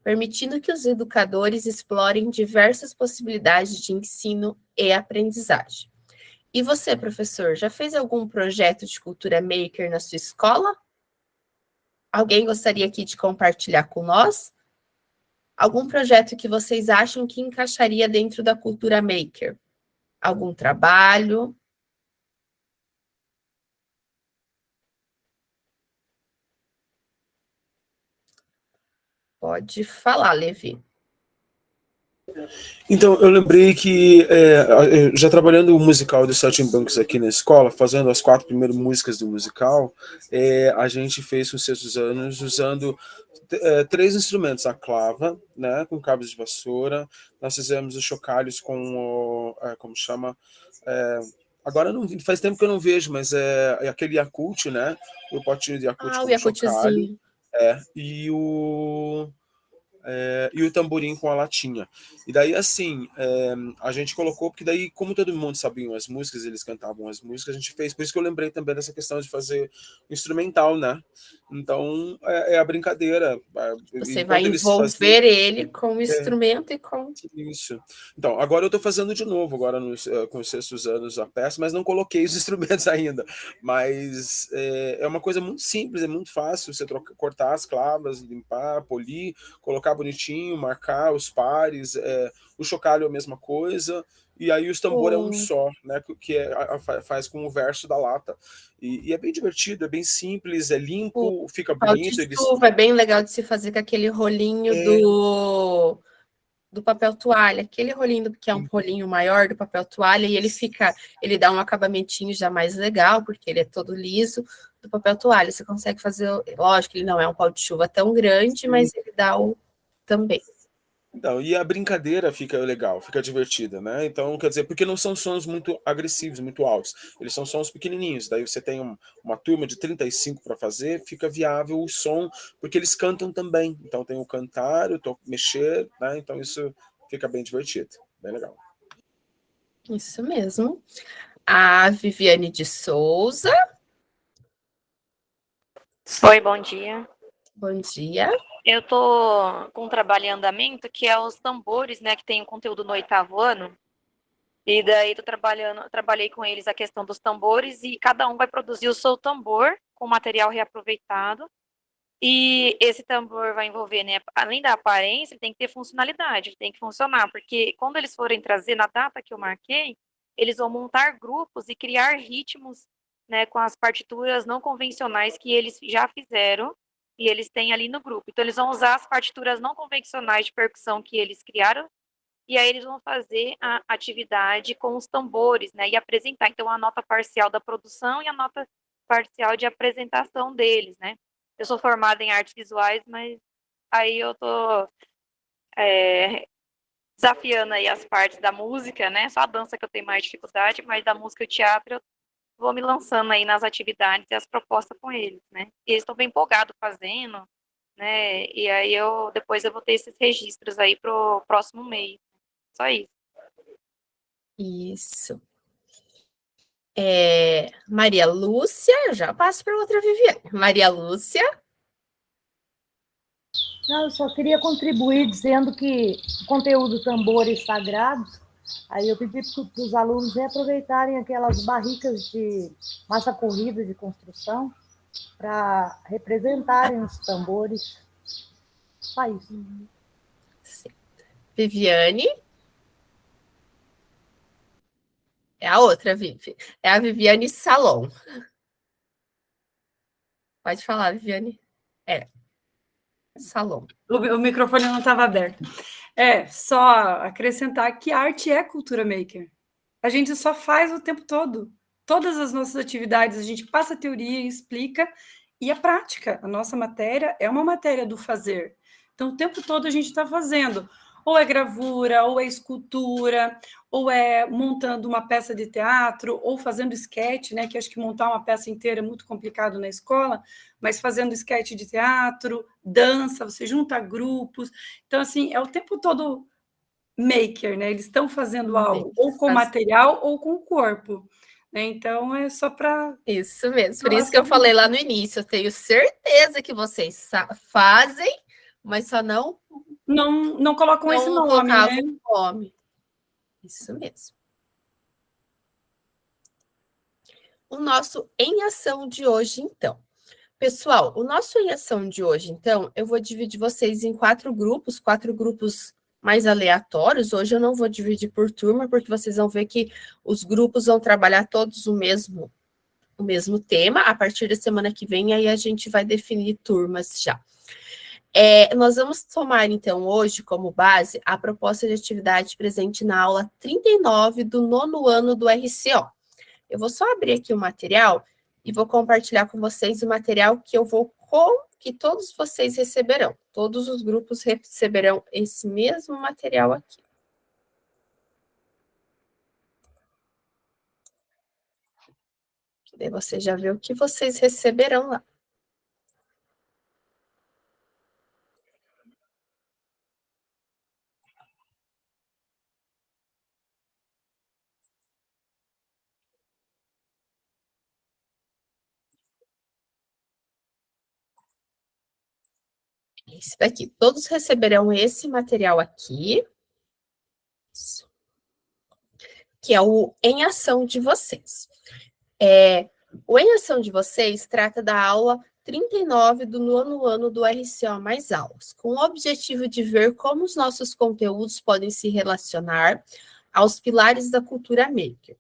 permitindo que os educadores explorem diversas possibilidades de ensino e aprendizagem. E você, professor, já fez algum projeto de cultura maker na sua escola? Alguém gostaria aqui de compartilhar com nós? Algum projeto que vocês acham que encaixaria dentro da cultura maker? Algum trabalho? Pode falar, Levi. Então, eu lembrei que, já trabalhando o musical de Saltimbancos aqui na escola, fazendo as 4 primeiras músicas do musical, a gente fez com os 6 anos usando 3 instrumentos, a clava, né, com cabos de vassoura, nós fizemos os chocalhos com, como chama, agora não, faz tempo que eu não vejo, mas é aquele Yakult, né, o potinho de Yakult com chocalho, e o tamborim com a latinha. E daí, assim, a gente colocou, porque daí, como todo mundo sabia as músicas, eles cantavam as músicas, a gente fez, por isso que eu lembrei também dessa questão de fazer instrumental, né? Então, é a brincadeira. Você vai envolver ele com o instrumento e com... Isso. Então, agora eu estou fazendo de novo, agora com os 6 anos a peça, mas não coloquei os instrumentos ainda. Mas é uma coisa muito simples, é muito fácil, você cortar as clavas, limpar, polir, colocar bonitinho, marcar os pares, o chocalho é a mesma coisa, e aí o tambor é um só, né, que faz com o verso da lata. E é bem divertido, é bem simples, é limpo, fica bonito. É bem legal de se fazer com aquele rolinho do papel toalha, aquele rolinho que é um rolinho maior do papel toalha, e ele dá um acabamentinho já mais legal, porque ele é todo liso, do papel toalha. Você consegue fazer, lógico que ele não é um pau de chuva tão grande, mas ele dá também. Então, e a brincadeira fica legal, fica divertida, né? Então, quer dizer, porque não são sons muito agressivos, muito altos. Eles são sons pequenininhos. Daí você tem uma turma de 35 para fazer, fica viável o som, porque eles cantam também. Então tem o cantar, o mexer, né? Então isso fica bem divertido, bem legal. Isso mesmo. A Viviane de Souza. Oi, bom dia. Bom dia. Eu tô com um trabalho em andamento que é os tambores, né, que tem o conteúdo no 8º ano. E daí trabalhei com eles a questão dos tambores e cada um vai produzir o seu tambor com material reaproveitado. E esse tambor vai envolver, né, além da aparência, ele tem que ter funcionalidade, ele tem que funcionar, porque quando eles forem trazer na data que eu marquei, eles vão montar grupos e criar ritmos, né, com as partituras não convencionais que eles já fizeram e eles têm ali no grupo. Então, eles vão usar as partituras não convencionais de percussão que eles criaram e aí eles vão fazer a atividade com os tambores, né, e apresentar. Então, a nota parcial da produção e a nota parcial de apresentação deles, né. Eu sou formada em artes visuais, mas aí eu tô desafiando aí as partes da música, né? Só a dança que eu tenho mais dificuldade, mas da música e o teatro eu vou me lançando aí nas atividades e as propostas com eles, né? E eles estão bem empolgados fazendo, né? E aí depois eu vou ter esses registros aí pro próximo mês. Só isso. Isso. Maria Lúcia, eu já passo para outra Viviane. Maria Lúcia. Não, eu só queria contribuir dizendo que o conteúdo tambores sagrados, aí eu pedi para os alunos reaproveitarem aquelas barricas de massa corrida de construção para representarem os tambores. Só isso. Sim. Viviane. É a outra, Vivi. É a Viviane Salom. Pode falar, Viviane. Salom. O microfone não estava aberto. Só acrescentar que arte é cultura maker. A gente só faz o tempo todo. Todas as nossas atividades, a gente passa a teoria, explica, e a prática. A nossa matéria é uma matéria do fazer. Então, o tempo todo a gente está fazendo. Ou é gravura, ou é escultura, ou é montando uma peça de teatro, ou fazendo sketch, né? Que acho que montar uma peça inteira é muito complicado na escola, mas fazendo sketch de teatro, dança, você junta grupos. Então, assim, é o tempo todo maker, né? Eles estão fazendo algo, ou com material, ou com o corpo. Né? Então, é só para... Isso mesmo, por isso que eu falei lá no início, eu tenho certeza que vocês fazem, mas só não colocam esse nome, né? Nome. Isso mesmo. O nosso Em Ação de hoje, então. Pessoal, o nosso Em Ação de hoje, então, eu vou dividir vocês em 4 grupos mais aleatórios. Hoje eu não vou dividir por turma, porque vocês vão ver que os grupos vão trabalhar todos o mesmo tema. A partir da semana que vem, aí a gente vai definir turmas já. Nós vamos tomar, então, hoje, como base, a proposta de atividade presente na aula 39 do 9º ano do RCO. Eu vou só abrir aqui o material e vou compartilhar com vocês o material que todos vocês receberão. Todos os grupos receberão esse mesmo material aqui. Daí você já vê o que vocês receberão lá. Esse daqui. Todos receberão esse material aqui. Isso. Que é o Em Ação de vocês. O Em Ação de vocês trata da aula 39 do 9º ano do RCO Mais Aulas, com o objetivo de ver como os nossos conteúdos podem se relacionar aos pilares da cultura maker.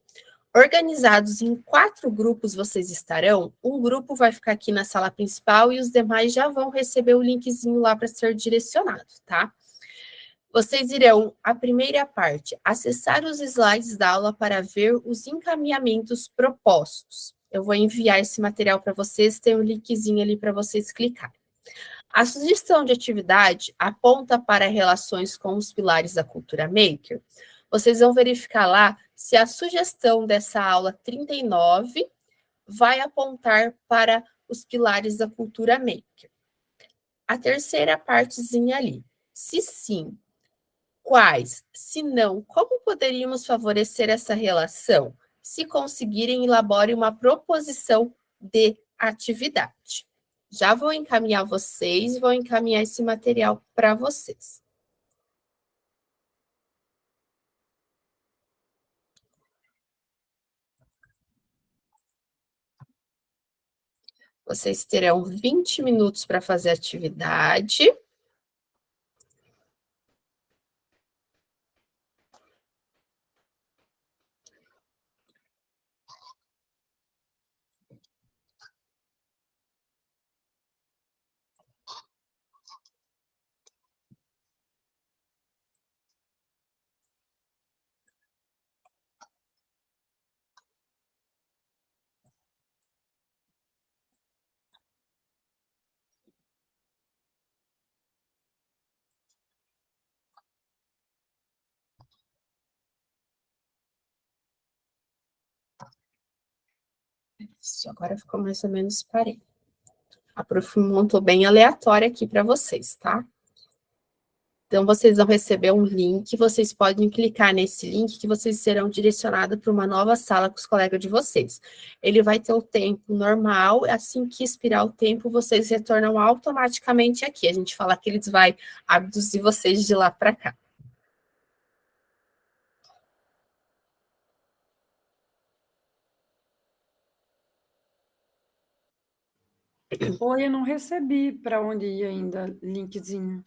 Organizados em 4 grupos vocês estarão, um grupo vai ficar aqui na sala principal e os demais já vão receber o linkzinho lá para ser direcionado, tá? Vocês irão, a primeira parte, acessar os slides da aula para ver os encaminhamentos propostos. Eu vou enviar esse material para vocês, tem um linkzinho ali para vocês clicarem. A sugestão de atividade aponta para relações com os pilares da cultura maker. Vocês vão verificar lá se a sugestão dessa aula 39 vai apontar para os pilares da cultura maker. A terceira partezinha ali. Se sim, quais? Se não, como poderíamos favorecer essa relação? Se conseguirem, elabore uma proposição de atividade. Já vou encaminhar vocês, vou encaminhar esse material para vocês. Vocês terão 20 minutos para fazer a atividade. Isso, agora ficou mais ou menos parelho. A prof montou bem aleatório aqui para vocês, tá? Então, vocês vão receber um link, vocês podem clicar nesse link que vocês serão direcionados para uma nova sala com os colegas de vocês. Ele vai ter o tempo normal, assim que expirar o tempo, vocês retornam automaticamente aqui. A gente fala que eles vai abduzir vocês de lá para cá. Oi, eu não recebi para onde ia ainda, linkzinho.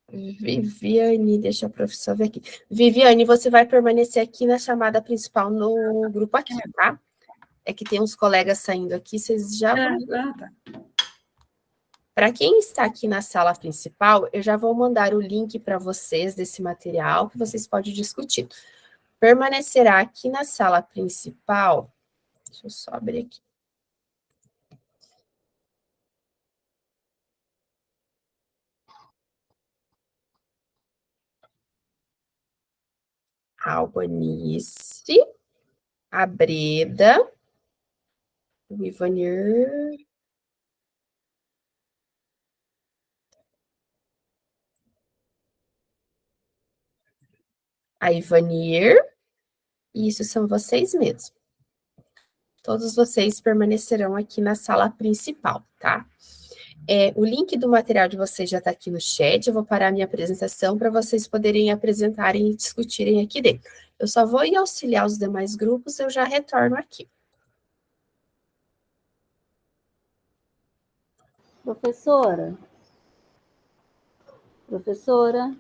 Viviane, deixa a professora ver aqui. Viviane, você vai permanecer aqui na chamada principal no grupo aqui, tá? É que tem uns colegas saindo aqui, vocês já vão... Tá. Para quem está aqui na sala principal, eu já vou mandar o link para vocês desse material que vocês podem discutir. Permanecerá aqui na sala principal. Deixa eu só abrir aqui. Albanice, a Breda, o Ivanir, a Ivanir, e isso são vocês mesmos. Todos vocês permanecerão aqui na sala principal, tá? O link do material de vocês já está aqui no chat, eu vou parar a minha apresentação para vocês poderem apresentarem e discutirem aqui dentro. Eu só vou ir auxiliar os demais grupos, eu já retorno aqui. Professora? Professora?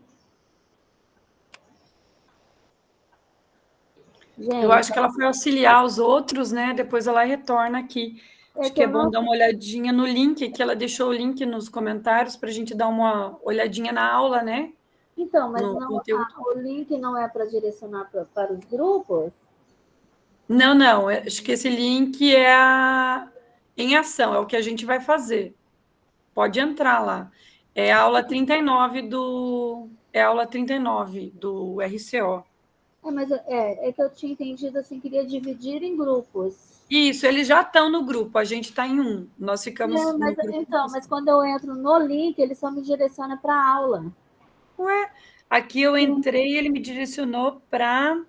Gente, eu acho que ela foi auxiliar os outros, né? Depois ela retorna aqui. Acho que é bom dar uma olhadinha no link, que ela deixou o link nos comentários para a gente dar uma olhadinha na aula, né? Então, mas não, o link não é para direcionar para os grupos? Não. Acho que esse link é em ação, é o que a gente vai fazer. Pode entrar lá. É a aula 39 do RCO. Mas é que eu tinha entendido assim, queria dividir em grupos. Isso, eles já estão no grupo, a gente está em um. Nós ficamos. Mas quando eu entro no link, ele só me direciona para a aula. Ué, aqui eu entrei e ele me direcionou para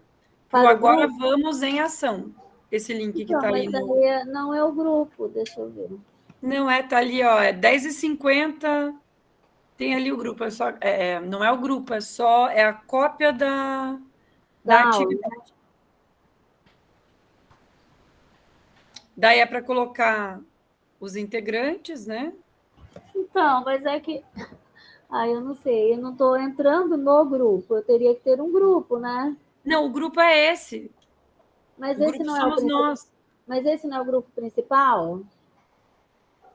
Agora Vamos em Ação. Esse link que está aí. Mas não é o grupo, deixa eu ver. Não é, está ali, ó, é 10h50. Tem ali o grupo, não é o grupo, é a cópia da atividade. Daí é para colocar os integrantes, né? Então, mas é que... eu não sei, eu não estou entrando no grupo, eu teria que ter um grupo, né? Não, o grupo é esse. Mas esse não é o principal. Nós. Mas esse não é o grupo principal?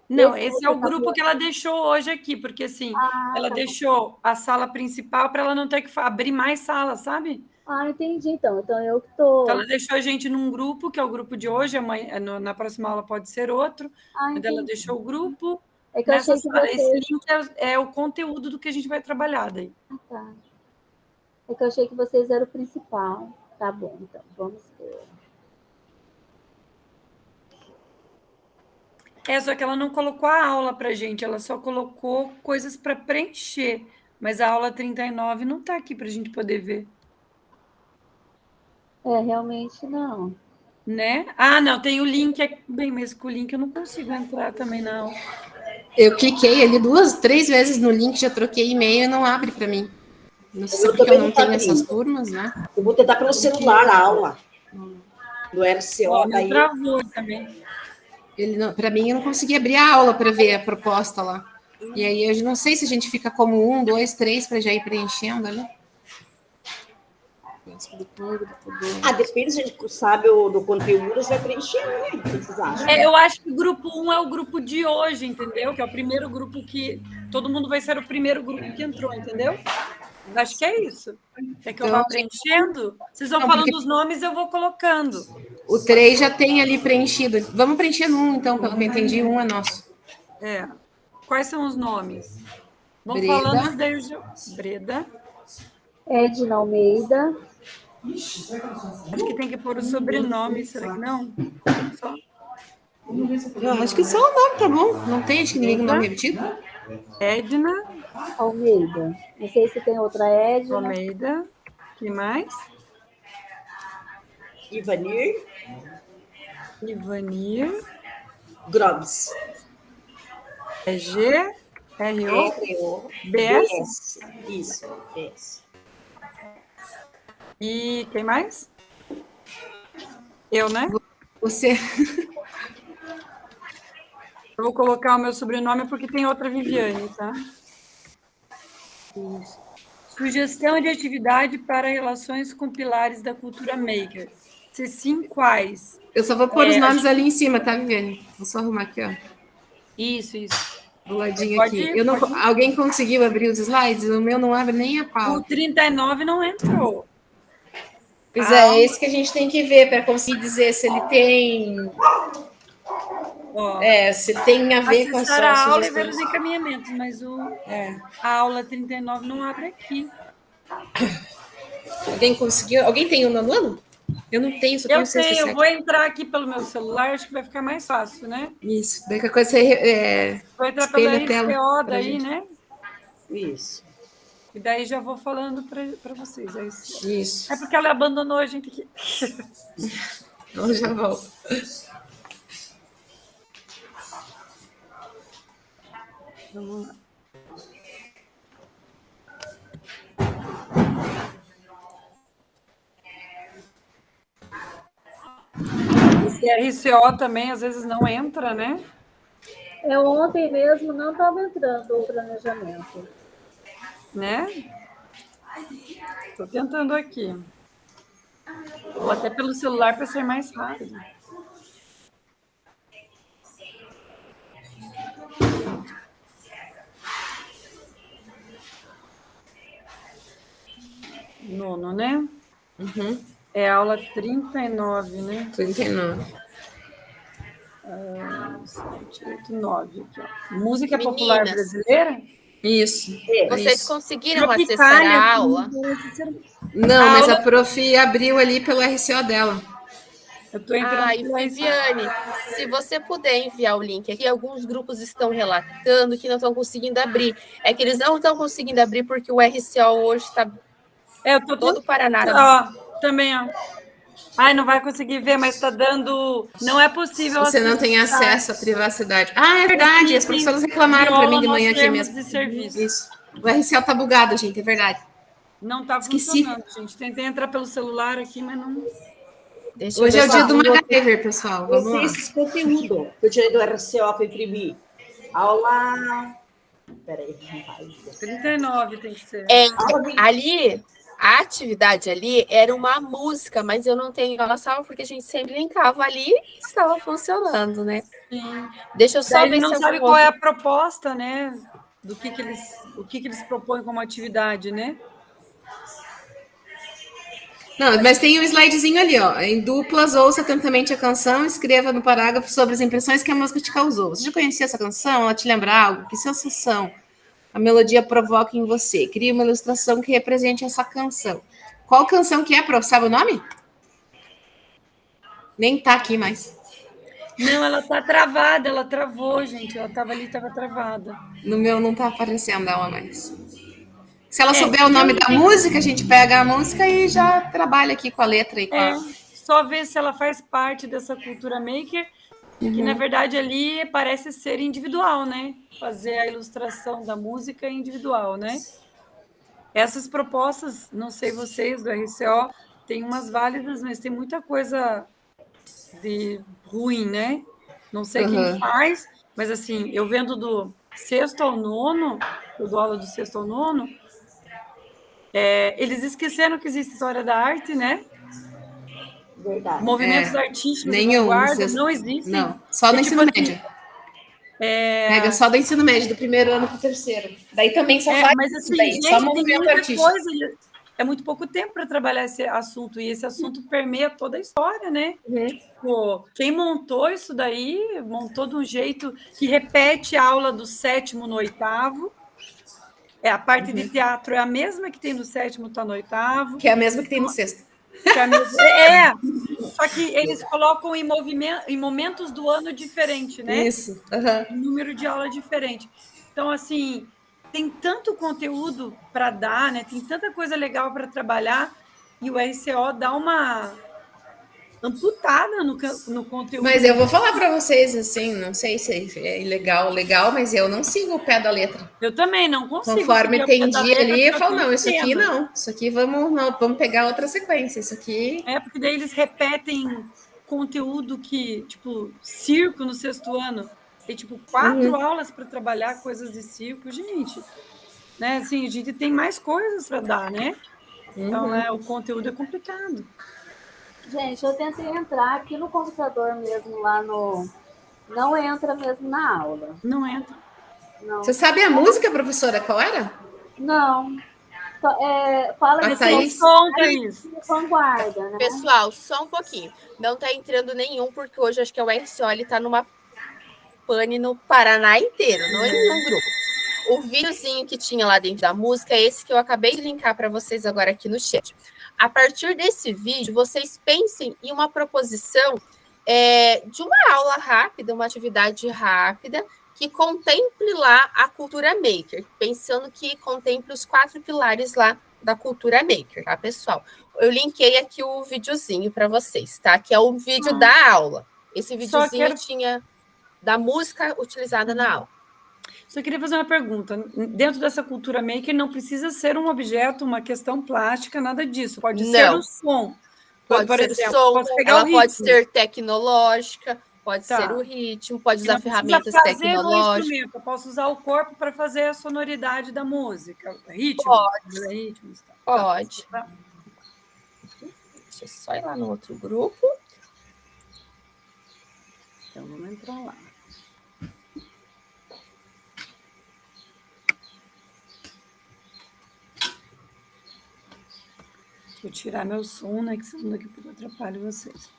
Não, esse é o grupo que ela deixou hoje aqui, porque assim, ela deixou a sala principal para ela não ter que abrir mais sala, sabe? Entendi, então eu que estou... Então, ela deixou a gente num grupo, que é o grupo de hoje, amanhã, na próxima aula pode ser outro, mas ela deixou o grupo É que eu achei que Esse vocês... link é o conteúdo do que a gente vai trabalhar daí. Ah, tá. É que eu achei que vocês eram o principal. Tá bom, então, vamos ver. Só que ela não colocou a aula para gente, ela só colocou coisas para preencher. Mas a aula 39 não está aqui para a gente poder ver. Realmente não. Né? Ah, não, tem o link. Bem, mas com o link eu não consigo entrar também, não. Eu cliquei ali 2, 3 vezes no link, já troquei e-mail e não abre para mim. Não sei porque eu não tenho essas turmas, né? Eu vou tentar pelo celular a aula. Do RCO daí. Travou também. Para mim, eu não consegui abrir a aula para ver a proposta lá. E aí, eu não sei se a gente fica como 1, 2, 3 para já ir preenchendo ali. Depende se a gente sabe do conteúdo, você vai preenchendo, né? O que vocês acham? Eu acho que o grupo 1 é o grupo de hoje, entendeu? Que é o primeiro grupo que... Todo mundo vai ser o primeiro grupo que entrou, entendeu? Acho que é isso. É que eu vou preenchendo? Vocês vão falando os nomes, eu vou colocando. O 3 já tem ali preenchido. Vamos preenchendo 1, então, pelo que eu entendi, 1 é nosso. Quais são os nomes? Vamos Breda. falando desde... Breda. Edna Almeida. Acho que tem que pôr o sobrenome, será que não? Só. Eu acho que só o nome, tá bom? Não tem, acho que ninguém com nome repetido. Edna Almeida. Não sei se tem outra Edna. Almeida. Que mais? Ivanir Grobes. É G, R-O, B-S. Isso, B-S. E quem mais? Eu, né? Você. Eu vou colocar o meu sobrenome porque tem outra Viviane, tá? Isso. Sugestão de atividade para relações com pilares da cultura maker. Se sim, quais? Eu só vou pôr os nomes ali em cima, tá, Viviane? Vou só arrumar aqui, ó. Isso. Do ladinho aqui. Alguém conseguiu abrir os slides? O meu não abre nem a pauta. O 39 não entrou. Pois é isso que a gente tem que ver para conseguir dizer se ele tem... se tem a ver com a sua a aula e sugestão. ver os encaminhamentos, mas a aula 39 não abre aqui. Alguém conseguiu? Alguém tem o nono ano? Eu não tenho, só tenho o sexto e eu sétimo. vou entrar aqui pelo meu celular, acho que vai ficar mais fácil, né? Isso, daí qualquer coisa você vou entrar pelo espelha a tela RCO daí, né? Isso. E daí já vou falando para vocês. Isso. É porque ela abandonou a gente aqui. Eu já volto. Vamos lá. Esse RCO também às vezes não entra, né? Ontem mesmo não estava entrando o planejamento. Né? Estou tentando aqui. Ou até pelo celular para ser mais rápido. Nono, né? Uhum. É a aula 39, né? 39. 7, 8, 9. Aqui, ó. Música popular brasileira? Isso. Vocês conseguiram Tropicália, acessar a aula? Não, mas a prof abriu ali pelo RCO dela. Eu tô entrando e Viviane, se você puder enviar o link aqui, alguns grupos estão relatando que não estão conseguindo abrir. É que eles não estão conseguindo abrir porque o RCO hoje está todo o Paraná. Também, ó. Ai, não vai conseguir ver, mas está dando... Não é possível... Você não tem acesso à privacidade. É verdade, as professoras reclamaram para mim de manhã aqui mesmo. De serviço. Isso. O RCO está bugado, gente, é verdade. Não está funcionando, gente. Tentei entrar pelo celular aqui, mas não... Hoje é o dia do MacGyver, pessoal. Vamos lá. Esse conteúdo que eu tirei do RCO que eu imprimi. Aula... Peraí. 39 tem que ser. Ali... A atividade ali era uma música, mas eu não tenho ela salva porque a gente sempre linkava ali e estava funcionando, né? Sim. Deixa eu só ver não se sabe qual é a proposta, né? Do que eles propõem como atividade, né? Não, mas tem um slidezinho ali, ó. Em duplas, ouça atentamente a canção, escreva no parágrafo sobre as impressões que a música te causou. Você já conhecia essa canção? Ela te lembra algo? Que sensação a melodia provoca em você? Crie uma ilustração que represente essa canção. Qual canção que é, prof? Sabe o nome? Nem tá aqui mais. Não, ela tá travada, ela travou, gente. Ela tava ali, tava travada. No meu não tá aparecendo ela mais. Se ela É, souber o nome eu da entendi. música, a gente pega a música e já trabalha aqui com a letra e com É, a... só ver se ela faz parte dessa cultura maker, que na verdade ali parece ser individual, né? Fazer a ilustração da música individual, né? Essas propostas, não sei vocês do RCO, tem umas válidas, mas tem muita coisa de ruim, né? Não sei quem Uhum. faz, mas assim, eu vendo do sexto ao nono, eu dou aula do sexto ao nono, eles esqueceram que existe história da arte, né? Verdade. Movimentos artísticos de Nenhum. vanguarda não existem. Não, só no É tipo ensino assim, médio. Pega só do ensino médio, do primeiro ano para o terceiro. Daí também só faz mas isso assim, daí, gente, só tem movimento muita artístico. coisa. É muito pouco tempo para trabalhar esse assunto, e esse assunto permeia toda a história, né? Tipo, quem montou isso daí, montou de um jeito que repete a aula do sétimo no oitavo. A parte de teatro é a mesma que tem no sétimo, está no oitavo. Que é a mesma que tem no sexto. Que é a mesma, só que eles colocam em momentos do ano diferente, né? Isso. Número de aula diferente. Então, assim, tem tanto conteúdo para dar, né? Tem tanta coisa legal para trabalhar, e o RCO dá uma amputada no conteúdo. Mas eu vou falar para vocês, assim, não sei se é legal, mas eu não sigo o pé da letra. Eu também não consigo. Conforme tem dia ali, eu falo, não, isso aqui aqui não. Isso aqui vamos pegar outra sequência. Isso aqui... porque daí eles repetem conteúdo que, tipo, circo no sexto ano. Tem, tipo, 4 aulas para trabalhar coisas de circo. Gente, né? Assim, a gente tem mais coisas para dar, né? Então, o conteúdo é complicado. Gente, eu tentei entrar aqui no computador mesmo, lá no... Não entra mesmo na aula. Não entra. Não. Você sabe a música, professora? Qual era? Não. Fala Thaís. de vanguarda, né? Pessoal, só um pouquinho. Não tá entrando nenhum, porque hoje acho que o RCO ele tá numa pane no Paraná inteiro, não em nenhum grupo. O videozinho que tinha lá dentro da música é esse que eu acabei de linkar para vocês agora aqui no chat. A partir desse vídeo, vocês pensem em uma proposição de uma aula rápida, uma atividade rápida, que contemple lá a cultura maker, pensando que contemple os 4 pilares lá da cultura maker, tá, pessoal? Eu linkei aqui o videozinho para vocês, tá? Que é o vídeo da aula. Esse videozinho tinha da música utilizada na aula. Só queria fazer uma pergunta. Dentro dessa cultura maker, não precisa ser um objeto, uma questão plástica, nada disso. Pode ser o som. Pode por ser exemplo, o som, posso pegar ela o pode ritmo. ser tecnológica, pode ser o ritmo, pode usar ferramentas tecnológicas. Eu posso usar o corpo para fazer a sonoridade da música. Ritmo? Pode. Deixa eu só ir lá no outro grupo. Então, vamos entrar lá. Vou tirar meu som, né? Que senão daqui a pouco eu atrapalho vocês.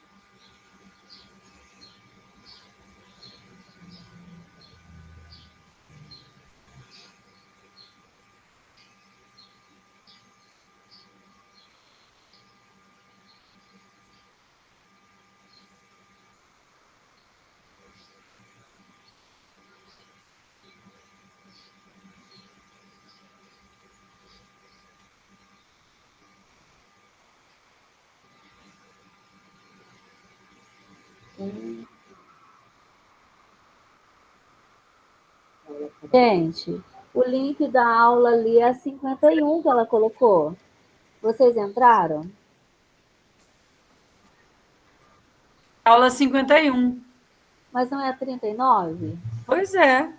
Gente, o link da aula ali é 51 que ela colocou. Vocês entraram? Aula 51. Mas não é a 39? Pois é.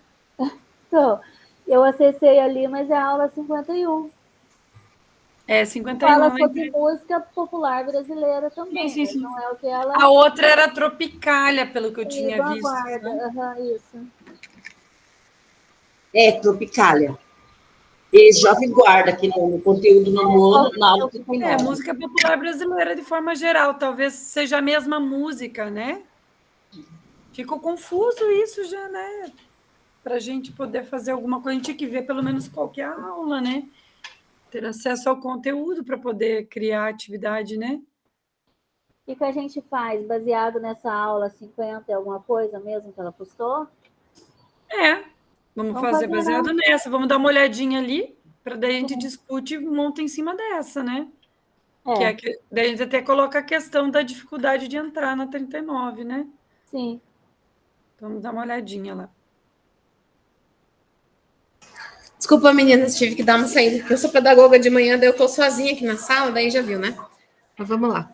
Então, eu acessei ali, mas é a aula 51. É, 51. Fala sobre música popular brasileira também. Sim, sim. Não é o que ela... A outra era Tropicália, pelo que eu tinha visto. Né? É, Tropicália. E Jovem Guarda, aqui no conteúdo no ano, na aula 39. Música popular brasileira de forma geral, talvez seja a mesma música, né? Ficou confuso isso já, né? Para a gente poder fazer alguma coisa, a gente tinha que ver pelo menos qualquer aula, né? Ter acesso ao conteúdo para poder criar atividade, né? E que a gente faz baseado nessa aula 50 e alguma coisa mesmo que ela postou? Vamos fazer baseado nessa, vamos dar uma olhadinha ali, para daí a gente discute e monta em cima dessa, né? Daí a gente até coloca a questão da dificuldade de entrar na 39, né? Sim. Vamos dar uma olhadinha lá. Desculpa, meninas, tive que dar uma saída, porque eu sou pedagoga de manhã, daí eu tô sozinha aqui na sala, daí já viu, né? Mas vamos lá.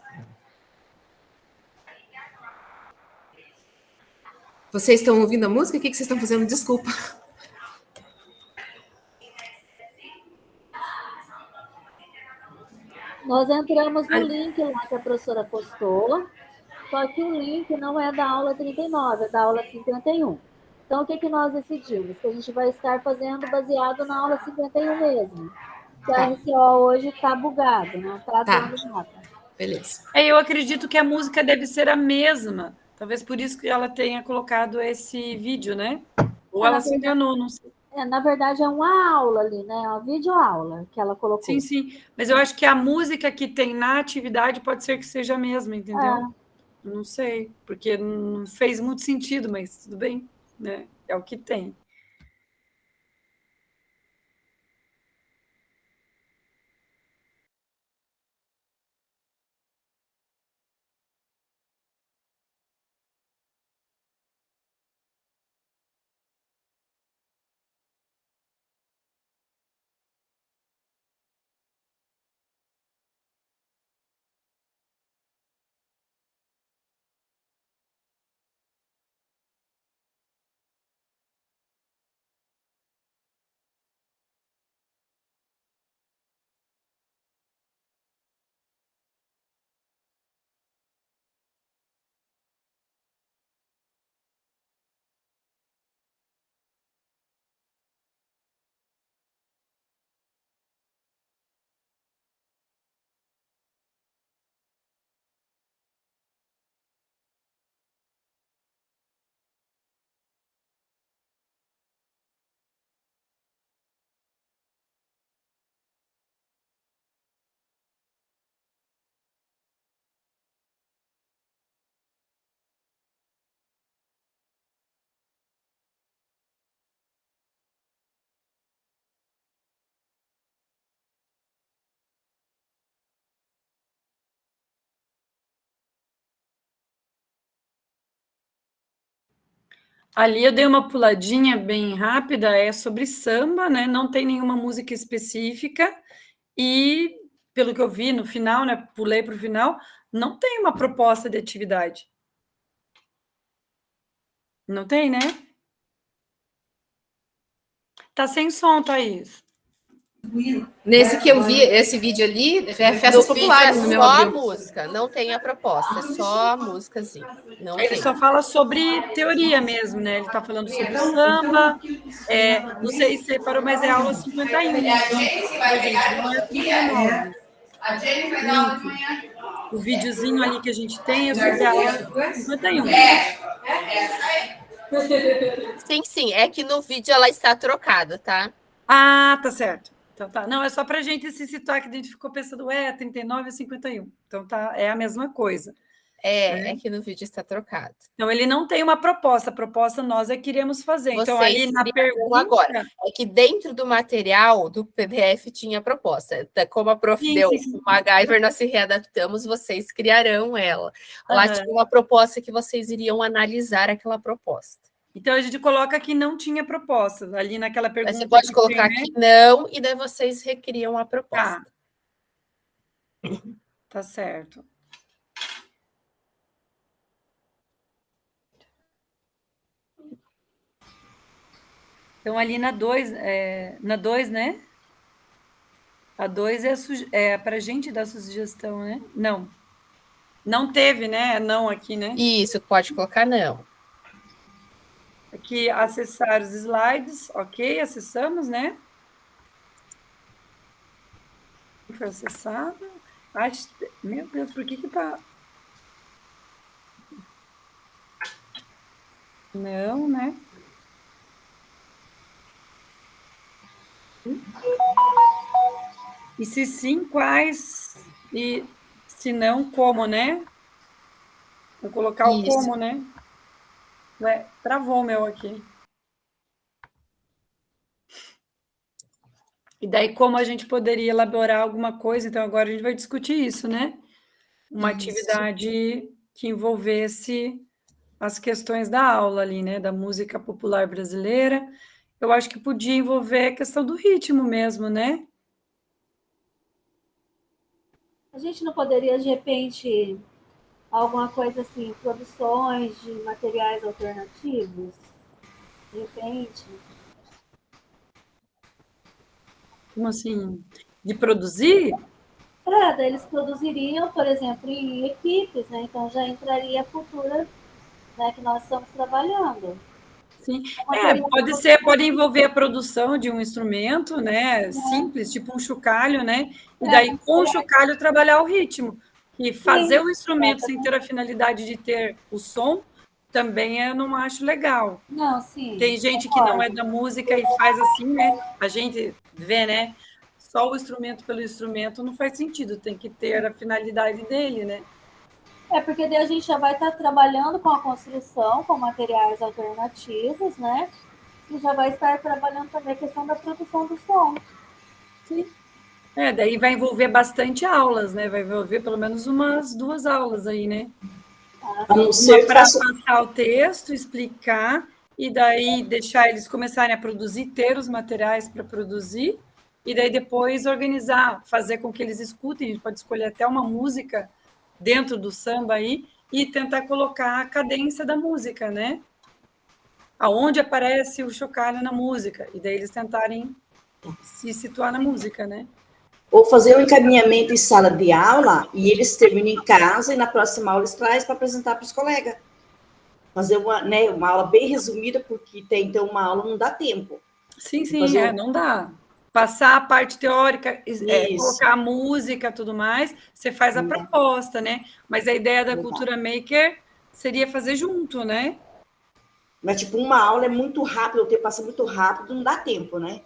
Vocês estão ouvindo a música? O que vocês estão fazendo? Desculpa. Nós entramos no link lá que a professora postou, só que o link não é da aula 39, é da aula 51. Então, o que nós decidimos? Que a gente vai estar fazendo baseado na aula 51 mesmo. Que a RCO hoje está bugado, não está dando nada. Beleza. Eu acredito que a música deve ser a mesma. Talvez por isso que ela tenha colocado esse vídeo, né? Ou ela se enganou, não sei. Na verdade, é uma aula ali, né? Uma videoaula que ela colocou. Sim, sim. Mas eu acho que a música que tem na atividade pode ser que seja a mesma, entendeu? Não sei, porque não fez muito sentido, mas tudo bem, né? É o que tem. Ali eu dei uma puladinha bem rápida, é sobre samba, né? Não tem nenhuma música específica e, pelo que eu vi no final, né? Pulei para o final, não tem uma proposta de atividade. Não tem, né? Tá sem som, Thaís. Nesse que eu vi, esse vídeo ali, é festas populares no meu só a abril. música, não tem a proposta, é só a músicazinha. Não Ele tem. só fala sobre teoria mesmo, né? Ele está falando sobre samba, não sei se você parou, mas é aula 51. Então, gente, não é 39. O videozinho ali que a gente tem é sobre a aula 51. Sim, sim, é que no vídeo ela está trocada, tá? Ah, tá certo. Então tá. Não, é só para a gente se situar que a gente ficou pensando, 39 e 51. Então tá, é a mesma coisa. É que no vídeo está trocado. Então, ele não tem uma proposta. A proposta nós é que queremos fazer. Vocês então, ali na pergunta... agora, é que dentro do material do PDF tinha a proposta. Como a prof deu o MacGyver, nós se readaptamos, vocês criarão ela. Lá tinha uma proposta que vocês iriam analisar aquela proposta. Então, a gente coloca que não tinha proposta. Ali naquela pergunta... Mas você pode colocar que não, e daí vocês recriam a proposta. Tá certo. Então, ali na 2, né? A 2 é para a gente dar sugestão, né? Não. Não teve, né? Não aqui, né? Isso, pode colocar não. Aqui, acessar os slides. Ok, acessamos, né? Foi acessada. Meu Deus, por que tá... Não, né? E se sim, quais? E se não, como, né? Vou colocar o como, né? Ué, travou o meu aqui. E daí, como a gente poderia elaborar alguma coisa? Então, agora a gente vai discutir isso, né? Uma atividade que envolvesse as questões da aula ali, né? Da música popular brasileira. Eu acho que podia envolver a questão do ritmo mesmo, né? A gente não poderia, de repente, alguma coisa assim, produções de materiais alternativos? De repente. Como assim? De produzir? Daí eles produziriam, por exemplo, em equipes, né? Então já entraria a cultura, né, que nós estamos trabalhando. Sim, pode ser, pode envolver a produção de um instrumento, né, simples, tipo um chocalho, né, e daí com o chocalho trabalhar o ritmo, e fazer o instrumento sem ter a finalidade de ter o som, também eu não acho legal. Não, sim. Tem gente que não é da música e faz assim, né, a gente vê, né, só o instrumento pelo instrumento não faz sentido, tem que ter a finalidade dele, né. Porque daí a gente já vai estar trabalhando com a construção, com materiais alternativos, né? E já vai estar trabalhando também a questão da produção do som. Sim. Daí vai envolver bastante aulas, né? Vai envolver pelo menos umas 2 aulas aí, né? Uma para passar o texto, explicar, e daí deixar eles começarem a produzir, ter os materiais para produzir, e daí depois organizar, fazer com que eles escutem, a gente pode escolher até uma música dentro do samba aí, e tentar colocar a cadência da música, né? Aonde aparece o chocalho na música, e daí eles tentarem se situar na música, né? Ou fazer um encaminhamento em sala de aula e eles terminam em casa e na próxima aula eles trazem para apresentar para os colegas. Fazer uma aula bem resumida, porque tem então uma aula não dá tempo. Sim, não dá. Passar a parte teórica, colocar a música, tudo mais, você faz a proposta, né? Mas a ideia da Cultura Maker seria fazer junto, né? Mas, tipo, uma aula é muito rápido, o tempo passa muito rápido, não dá tempo, né?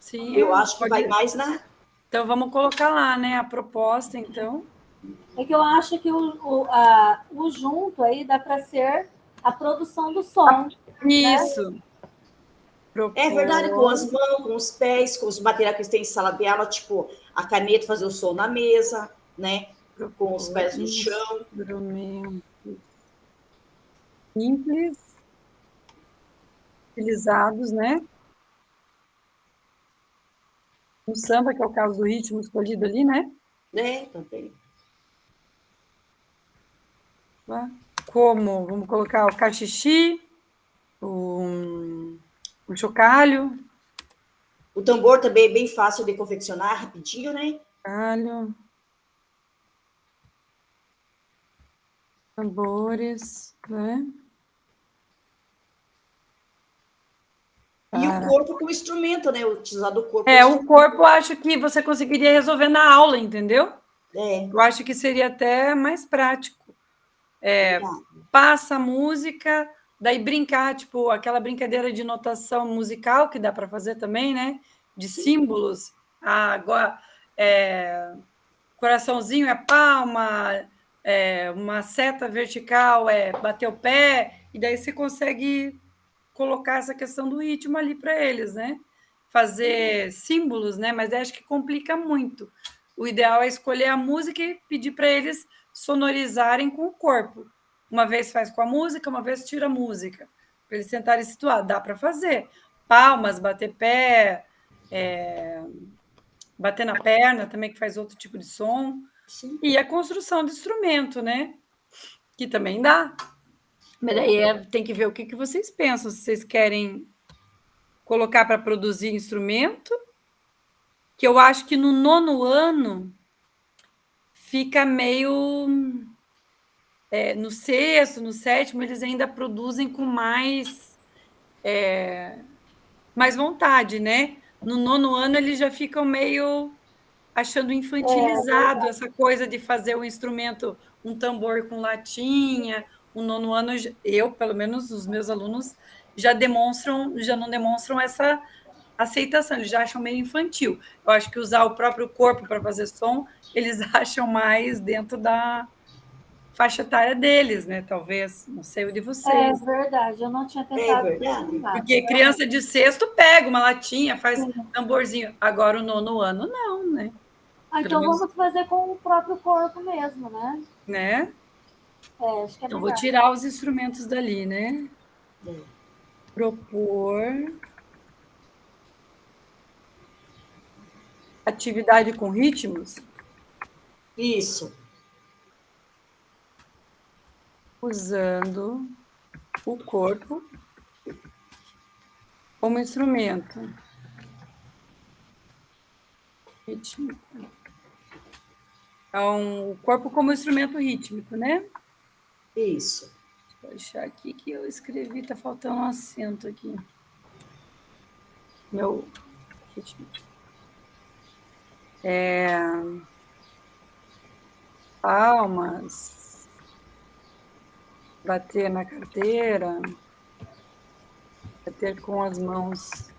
Sim. Eu acho que vai mais na... Então, vamos colocar lá, né? A proposta, então. É que eu acho que o junto aí dá para ser a produção do som. Isso. Né? É verdade, com as mãos, com os pés, com os materiais que eles têm em sala de aula, tipo, a caneta fazer o som na mesa, né? Com os pés no chão. Simples, utilizados, né? No samba, que é o caso do ritmo escolhido ali, né? Também. Como? Vamos colocar o cachixi, o chocalho. O tambor também é bem fácil de confeccionar, rapidinho, né? Chocalho. Tambores, né? E o corpo com o instrumento, né? Utilizar o corpo. O corpo eu acho que você conseguiria resolver na aula, entendeu? Eu acho que seria até mais prático. Passa a música, daí brincar, tipo, aquela brincadeira de notação musical que dá para fazer também, né? De símbolos. Agora, coraçãozinho é palma, uma seta vertical é bater o pé, e daí você consegue colocar essa questão do ritmo ali para eles, né? Fazer símbolos, né? Mas acho que complica muito. O ideal é escolher a música e pedir para eles sonorizarem com o corpo. Uma vez faz com a música, uma vez tira a música. Para eles tentarem situar. Dá para fazer. Palmas, bater pé, bater na perna também, que faz outro tipo de som. Sim. E a construção de instrumento, né? Que também dá. Mas daí tem que ver o que vocês pensam. Se vocês querem colocar para produzir instrumento, que eu acho que no 9º ano fica meio... no 6º, no 7º, eles ainda produzem com mais vontade, né? No 9º ano, eles já ficam meio achando infantilizado essa coisa de fazer o instrumento, um tambor com latinha. O nono ano, eu, pelo menos, os meus alunos já não demonstram essa aceitação, eles já acham meio infantil. Eu acho que usar o próprio corpo para fazer som, eles acham mais dentro da faixa etária deles, né? Talvez, não sei o de vocês. É verdade, eu não tinha pensado verdade. Porque criança de sexto pega uma latinha, faz tamborzinho. Agora o nono ano, não, né? Então vamos fazer com o próprio corpo mesmo, né? Né? Acho que é Então, melhor. vou tirar os instrumentos dali, né? Propor atividade com ritmos? Isso. Usando o corpo como instrumento rítmico. Então, o corpo como instrumento rítmico, né? Isso. Vou deixar aqui que eu escrevi, tá faltando um acento aqui. Meu rítmico. Palmas. Bater na carteira. Bater com as mãos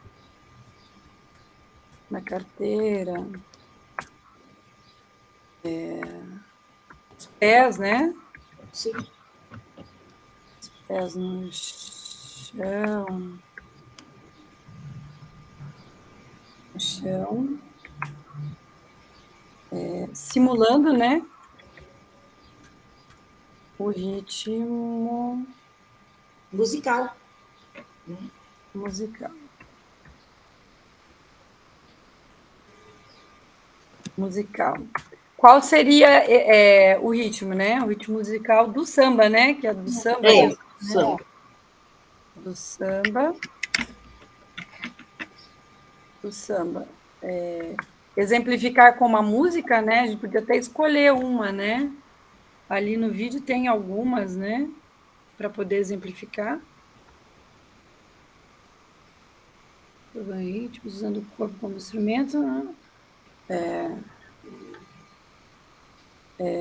na carteira. Os pés, né? Sim. Os pés no chão. No chão. Simulando, né? O ritmo musical. Musical. Musical. Qual seria o ritmo, né? O ritmo musical do samba, né? Que é do samba. Samba. Do samba. Do samba. Exemplificar com uma música, né? A gente podia até escolher uma, né? Ali no vídeo tem algumas, né? Para poder exemplificar. Ritmos, usando o corpo como instrumento, né?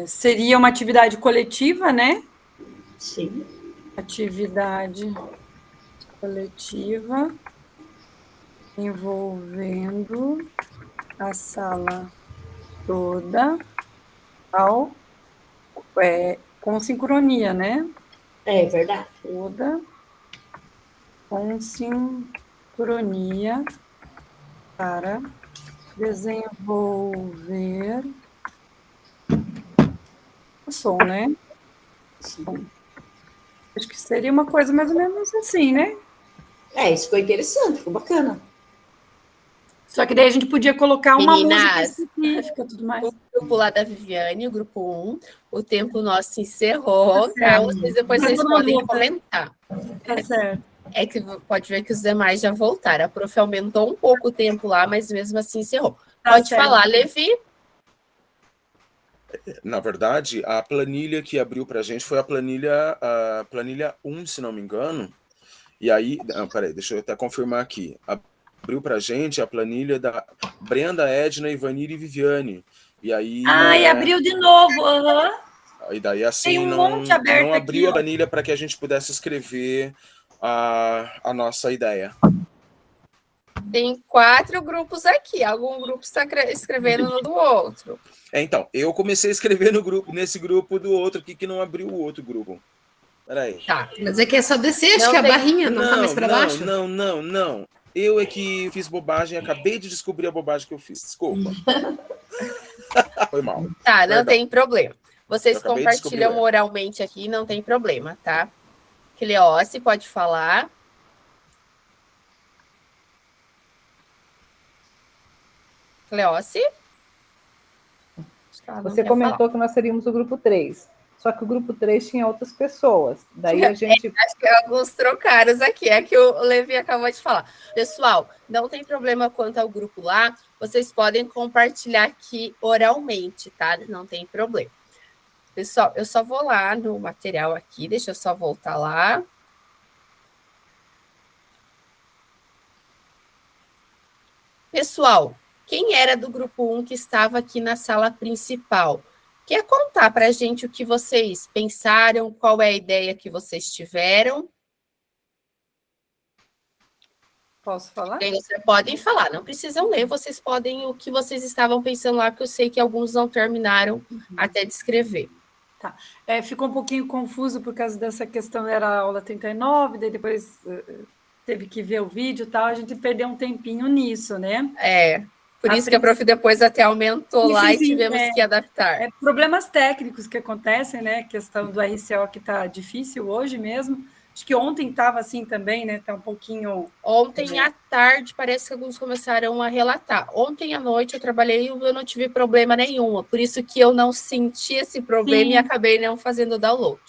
Seria uma atividade coletiva, né? Sim. Atividade coletiva envolvendo a sala toda com sincronia, né? É verdade. Toda com sincronia para desenvolver o som, né? Sim. Acho que seria uma coisa mais ou menos assim, né? Isso ficou interessante, ficou bacana. Só que daí a gente podia colocar uma Meninas, música específica, tudo mais. O grupo lá da Viviane, o grupo 1, o tempo nosso se encerrou, tá? Depois vocês podem comentar. Tá certo. É que pode ver que os demais já voltaram. A prof aumentou um pouco o tempo lá, mas mesmo assim encerrou. Pode falar, Levi. Na verdade, a planilha que abriu para a gente foi a planilha 1, se não me engano. E aí, peraí, deixa eu até confirmar aqui. Abriu para a gente a planilha da Brenda, Edna, Ivanir e Viviane. E aí. Abriu de novo. E daí, assim, tem monte aberto não abriu aqui, a planilha para que a gente pudesse escrever a nossa ideia. Tem 4 grupos aqui. Algum grupo está escrevendo no do outro. Então, eu comecei a escrever nesse grupo do outro aqui que não abriu o outro grupo. Peraí. Tá, mas é que é só descer, acho que a barrinha não tá mais para baixo. Não. Eu é que fiz bobagem, acabei de descobrir a bobagem que eu fiz. Desculpa. Foi mal. Tá, não Perdão. tem problema. Vocês Eu acabei de compartilham descobrir. oralmente aqui, não tem problema, tá? Cleóce, pode falar. Cleóce? Você comentou que nós seríamos o grupo 3. Só que o grupo 3 tinha outras pessoas. Daí a gente. Acho que alguns trocaram aqui, é que o Levi acabou de falar. Pessoal, não tem problema quanto ao grupo lá, vocês podem compartilhar aqui oralmente, tá? Não tem problema. Pessoal, eu só vou lá no material aqui, deixa eu só voltar lá. Pessoal, Quem era do grupo 1 que estava aqui na sala principal? Quer contar para a gente o que vocês pensaram, qual é a ideia que vocês tiveram? Posso falar? Vocês podem falar, não precisam ler, vocês podem o que vocês estavam pensando lá, que eu sei que alguns não terminaram até de escrever. Tá. Ficou um pouquinho confuso por causa dessa questão, era a aula 39, daí depois teve que ver o vídeo e tal, a gente perdeu um tempinho nisso, né? Por isso que a prof depois até aumentou lá e tivemos que adaptar. Problemas técnicos que acontecem, né? Questão do RCO que está difícil hoje mesmo. Acho que ontem estava assim também, né? Está um pouquinho... Ontem à tarde, parece que alguns começaram a relatar. Ontem à noite eu trabalhei e eu não tive problema nenhum. Por isso que eu não senti esse problema e acabei não fazendo download.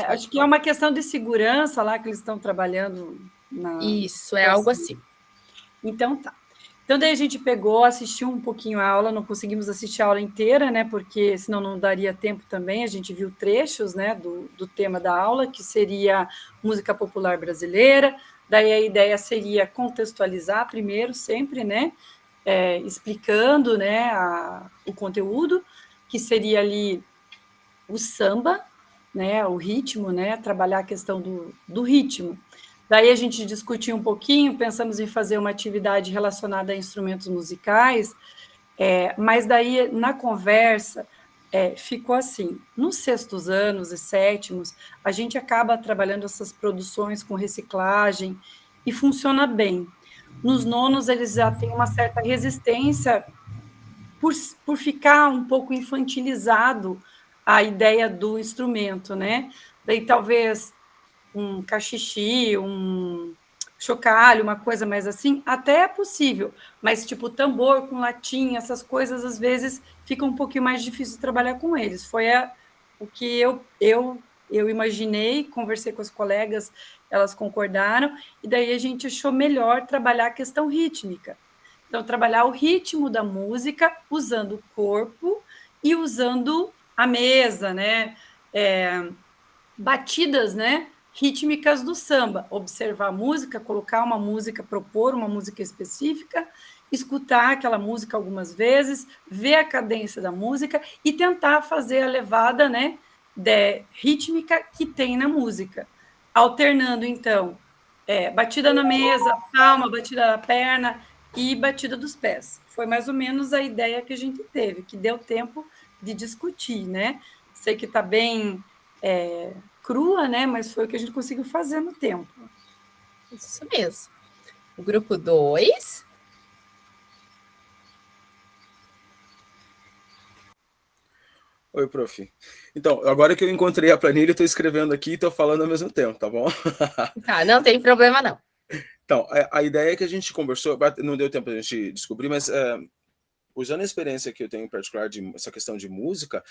Acho que é uma questão de segurança lá que eles estão trabalhando. Isso, é algo assim. Então, tá. Então, daí a gente pegou, assistiu um pouquinho a aula, não conseguimos assistir a aula inteira, né, porque senão não daria tempo também, a gente viu trechos, né, do tema da aula, que seria música popular brasileira, daí a ideia seria contextualizar primeiro, sempre, né, explicando, né, o conteúdo, que seria ali o samba, né, o ritmo, né, trabalhar a questão do ritmo. Daí a gente discutiu um pouquinho, pensamos em fazer uma atividade relacionada a instrumentos musicais, mas daí, na conversa, ficou assim, nos sextos anos e sétimos, a gente acaba trabalhando essas produções com reciclagem e funciona bem. Nos nonos, eles já têm uma certa resistência por ficar um pouco infantilizado a ideia do instrumento, né? Daí, talvez um cachixi, um chocalho, uma coisa mais assim, até é possível, mas tipo tambor com latinha, essas coisas às vezes fica um pouquinho mais difícil de trabalhar com eles. Foi o que eu imaginei, conversei com as colegas, elas concordaram, e daí a gente achou melhor trabalhar a questão rítmica. Então, trabalhar o ritmo da música usando o corpo e usando a mesa, né? Batidas, né? Rítmicas do samba, observar a música, colocar uma música, propor uma música específica, escutar aquela música algumas vezes, ver a cadência da música e tentar fazer a levada, né, rítmica que tem na música, alternando, então, batida na mesa, palma, batida na perna e batida dos pés. Foi mais ou menos a ideia que a gente teve, que deu tempo de discutir, né? Sei que está bem... crua, né? Mas foi o que a gente conseguiu fazer no tempo. Isso mesmo. O grupo 2. Oi, prof. Então, agora que eu encontrei a planilha, eu estou escrevendo aqui e estou falando ao mesmo tempo, tá bom? Tá, não tem problema não. Então, a ideia é que a gente conversou, não deu tempo a gente descobrir, mas... usando a experiência que eu tenho em particular de essa questão de música,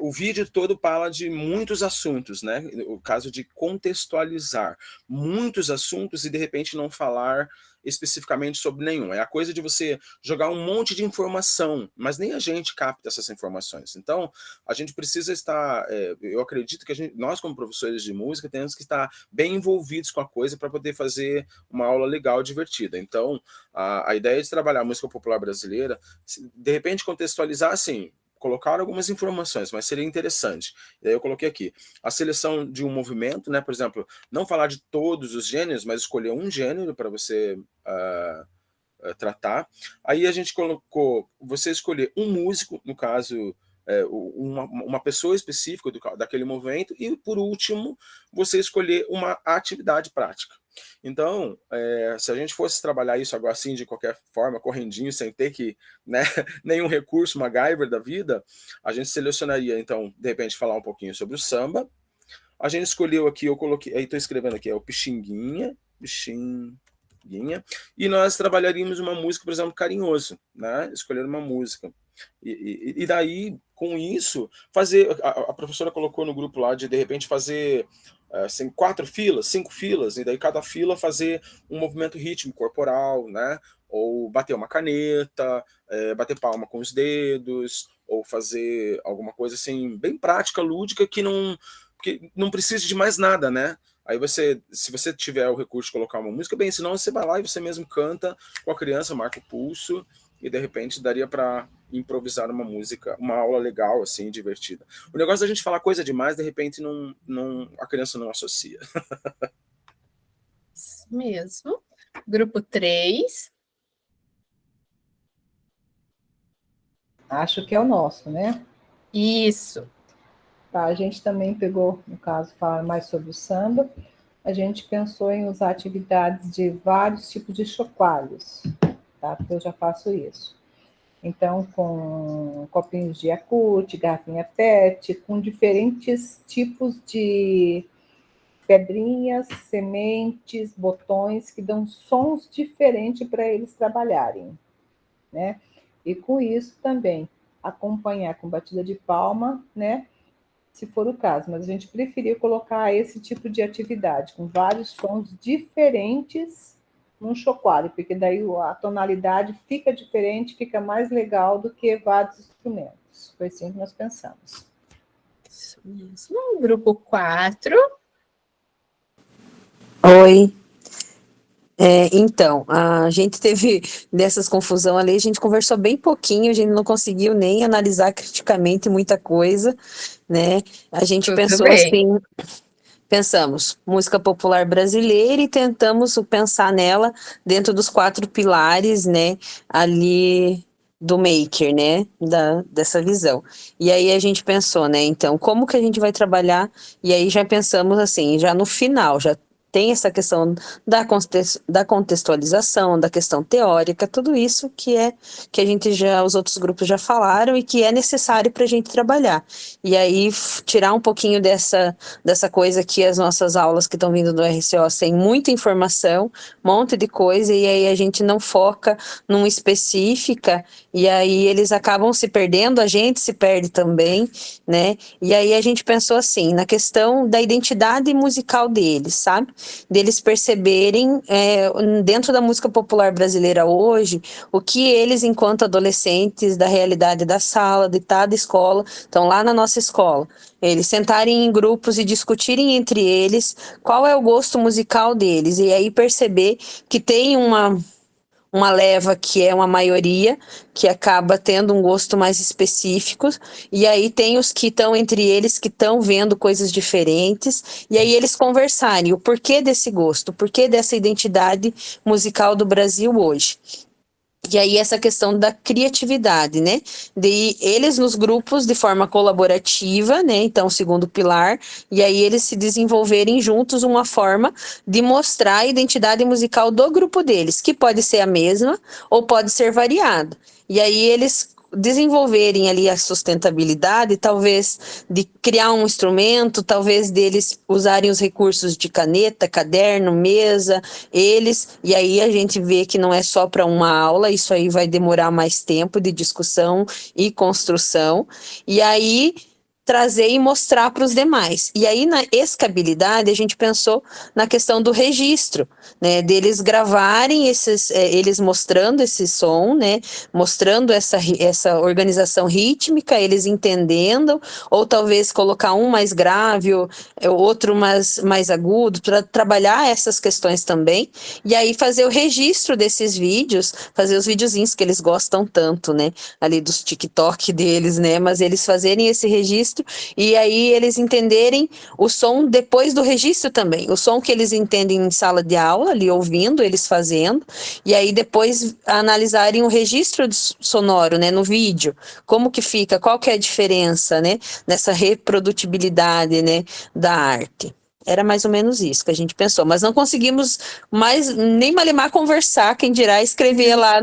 o vídeo todo fala de muitos assuntos, né? O caso de contextualizar muitos assuntos e de repente não falar especificamente sobre nenhum. É a coisa de você jogar um monte de informação, mas nem a gente capta essas informações. Então, a gente precisa estar, eu acredito que nós como professores de música temos que estar bem envolvidos com a coisa para poder fazer uma aula legal, divertida. Então, a ideia de trabalhar a música popular brasileira, de repente contextualizar assim, colocar algumas informações, mas seria interessante. E aí eu coloquei aqui a seleção de um movimento, né? Por exemplo, não falar de todos os gêneros, mas escolher um gênero para você tratar. Aí a gente colocou você escolher um músico, no caso, uma pessoa específica daquele movimento, e por último, você escolher uma atividade prática. Então, se a gente fosse trabalhar isso agora assim, de qualquer forma, correndinho, sem ter que, né, nenhum recurso MacGyver da vida, a gente selecionaria, então, de repente, falar um pouquinho sobre o samba. A gente escolheu aqui, eu coloquei, aí estou escrevendo aqui, o Pixinguinha, e nós trabalharíamos uma música, por exemplo, Carinhoso, né, escolher uma música. E daí, com isso, fazer, a professora colocou no grupo lá de repente fazer 4 filas, 5 filas, e daí cada fila fazer um movimento rítmico corporal, né? Ou bater uma caneta, bater palma com os dedos, ou fazer alguma coisa assim, bem prática, lúdica, que não precisa de mais nada, né? Aí se você tiver o recurso de colocar uma música, bem, senão você vai lá e você mesmo canta com a criança, marca o pulso, e de repente daria para improvisar uma música, uma aula legal, assim, divertida. O negócio da gente falar coisa demais, de repente a criança não associa. Isso mesmo. Grupo 3. Acho que é o nosso, né? Isso. Tá, a gente também pegou, no caso, falar mais sobre o samba. A gente pensou em usar atividades de vários tipos de chocalhos, tá? Porque eu já faço isso. Então, com copinhos de Yakult, garrafinha PET, com diferentes tipos de pedrinhas, sementes, botões, que dão sons diferentes para eles trabalharem, né? E com isso também acompanhar com batida de palma, né? Se for o caso, mas a gente preferiu colocar esse tipo de atividade, com vários sons diferentes num chocalho, porque daí a tonalidade fica diferente, fica mais legal do que vários instrumentos. Foi assim que nós pensamos. Isso mesmo. Grupo 4. Oi. Então, a gente teve dessas confusão ali, a gente conversou bem pouquinho, a gente não conseguiu nem analisar criticamente muita coisa, né? A gente Tudo pensou bem. assim, pensamos música popular brasileira e tentamos pensar nela dentro dos 4 pilares, né, ali do maker, né, dessa visão. E aí a gente pensou, né, então, como que a gente vai trabalhar? E aí já pensamos assim, já no final, já tem essa questão da contextualização, da questão teórica, tudo isso que a gente os outros grupos já falaram e que é necessário para a gente trabalhar. E aí tirar um pouquinho dessa coisa que as nossas aulas que estão vindo do RCO têm muita informação, um monte de coisa, e aí a gente não foca num específica, e aí eles acabam se perdendo, a gente se perde também, né? E aí a gente pensou assim, na questão da identidade musical deles, sabe? Deles perceberem dentro da música popular brasileira hoje, o que eles, enquanto adolescentes, da realidade da sala, de cada escola, estão lá na nossa escola, eles sentarem em grupos e discutirem entre eles qual é o gosto musical deles, e aí perceber que tem uma leva que é uma maioria, que acaba tendo um gosto mais específico, e aí tem os que estão entre eles, que estão vendo coisas diferentes, e aí eles conversarem o porquê desse gosto, o porquê dessa identidade musical do Brasil hoje. E aí essa questão da criatividade, né? De eles nos grupos de forma colaborativa, né? Então, segundo pilar, e aí eles se desenvolverem juntos uma forma de mostrar a identidade musical do grupo deles, que pode ser a mesma ou pode ser variada. E aí eles desenvolverem ali a sustentabilidade, talvez de criar um instrumento, talvez deles usarem os recursos de caneta, caderno, mesa, e aí a gente vê que não é só para uma aula, isso aí vai demorar mais tempo de discussão e construção, e aí trazer e mostrar para os demais. E aí, na escabilidade, a gente pensou na questão do registro, né, deles gravarem eles mostrando esse som, né, mostrando essa organização rítmica, eles entendendo, ou talvez colocar um mais grave, outro mais agudo, para trabalhar essas questões também, e aí fazer o registro desses vídeos, fazer os videozinhos que eles gostam tanto, né, ali dos TikTok deles, né, mas eles fazerem esse registro, e aí eles entenderem o som depois do registro também, o som que eles entendem em sala de aula, ali ouvindo, eles fazendo, e aí depois analisarem o registro sonoro, né, no vídeo, como que fica, qual que é a diferença, né, nessa reprodutibilidade, né, da arte. Era mais ou menos isso que a gente pensou, mas não conseguimos mais nem malemar conversar, quem dirá escrever lá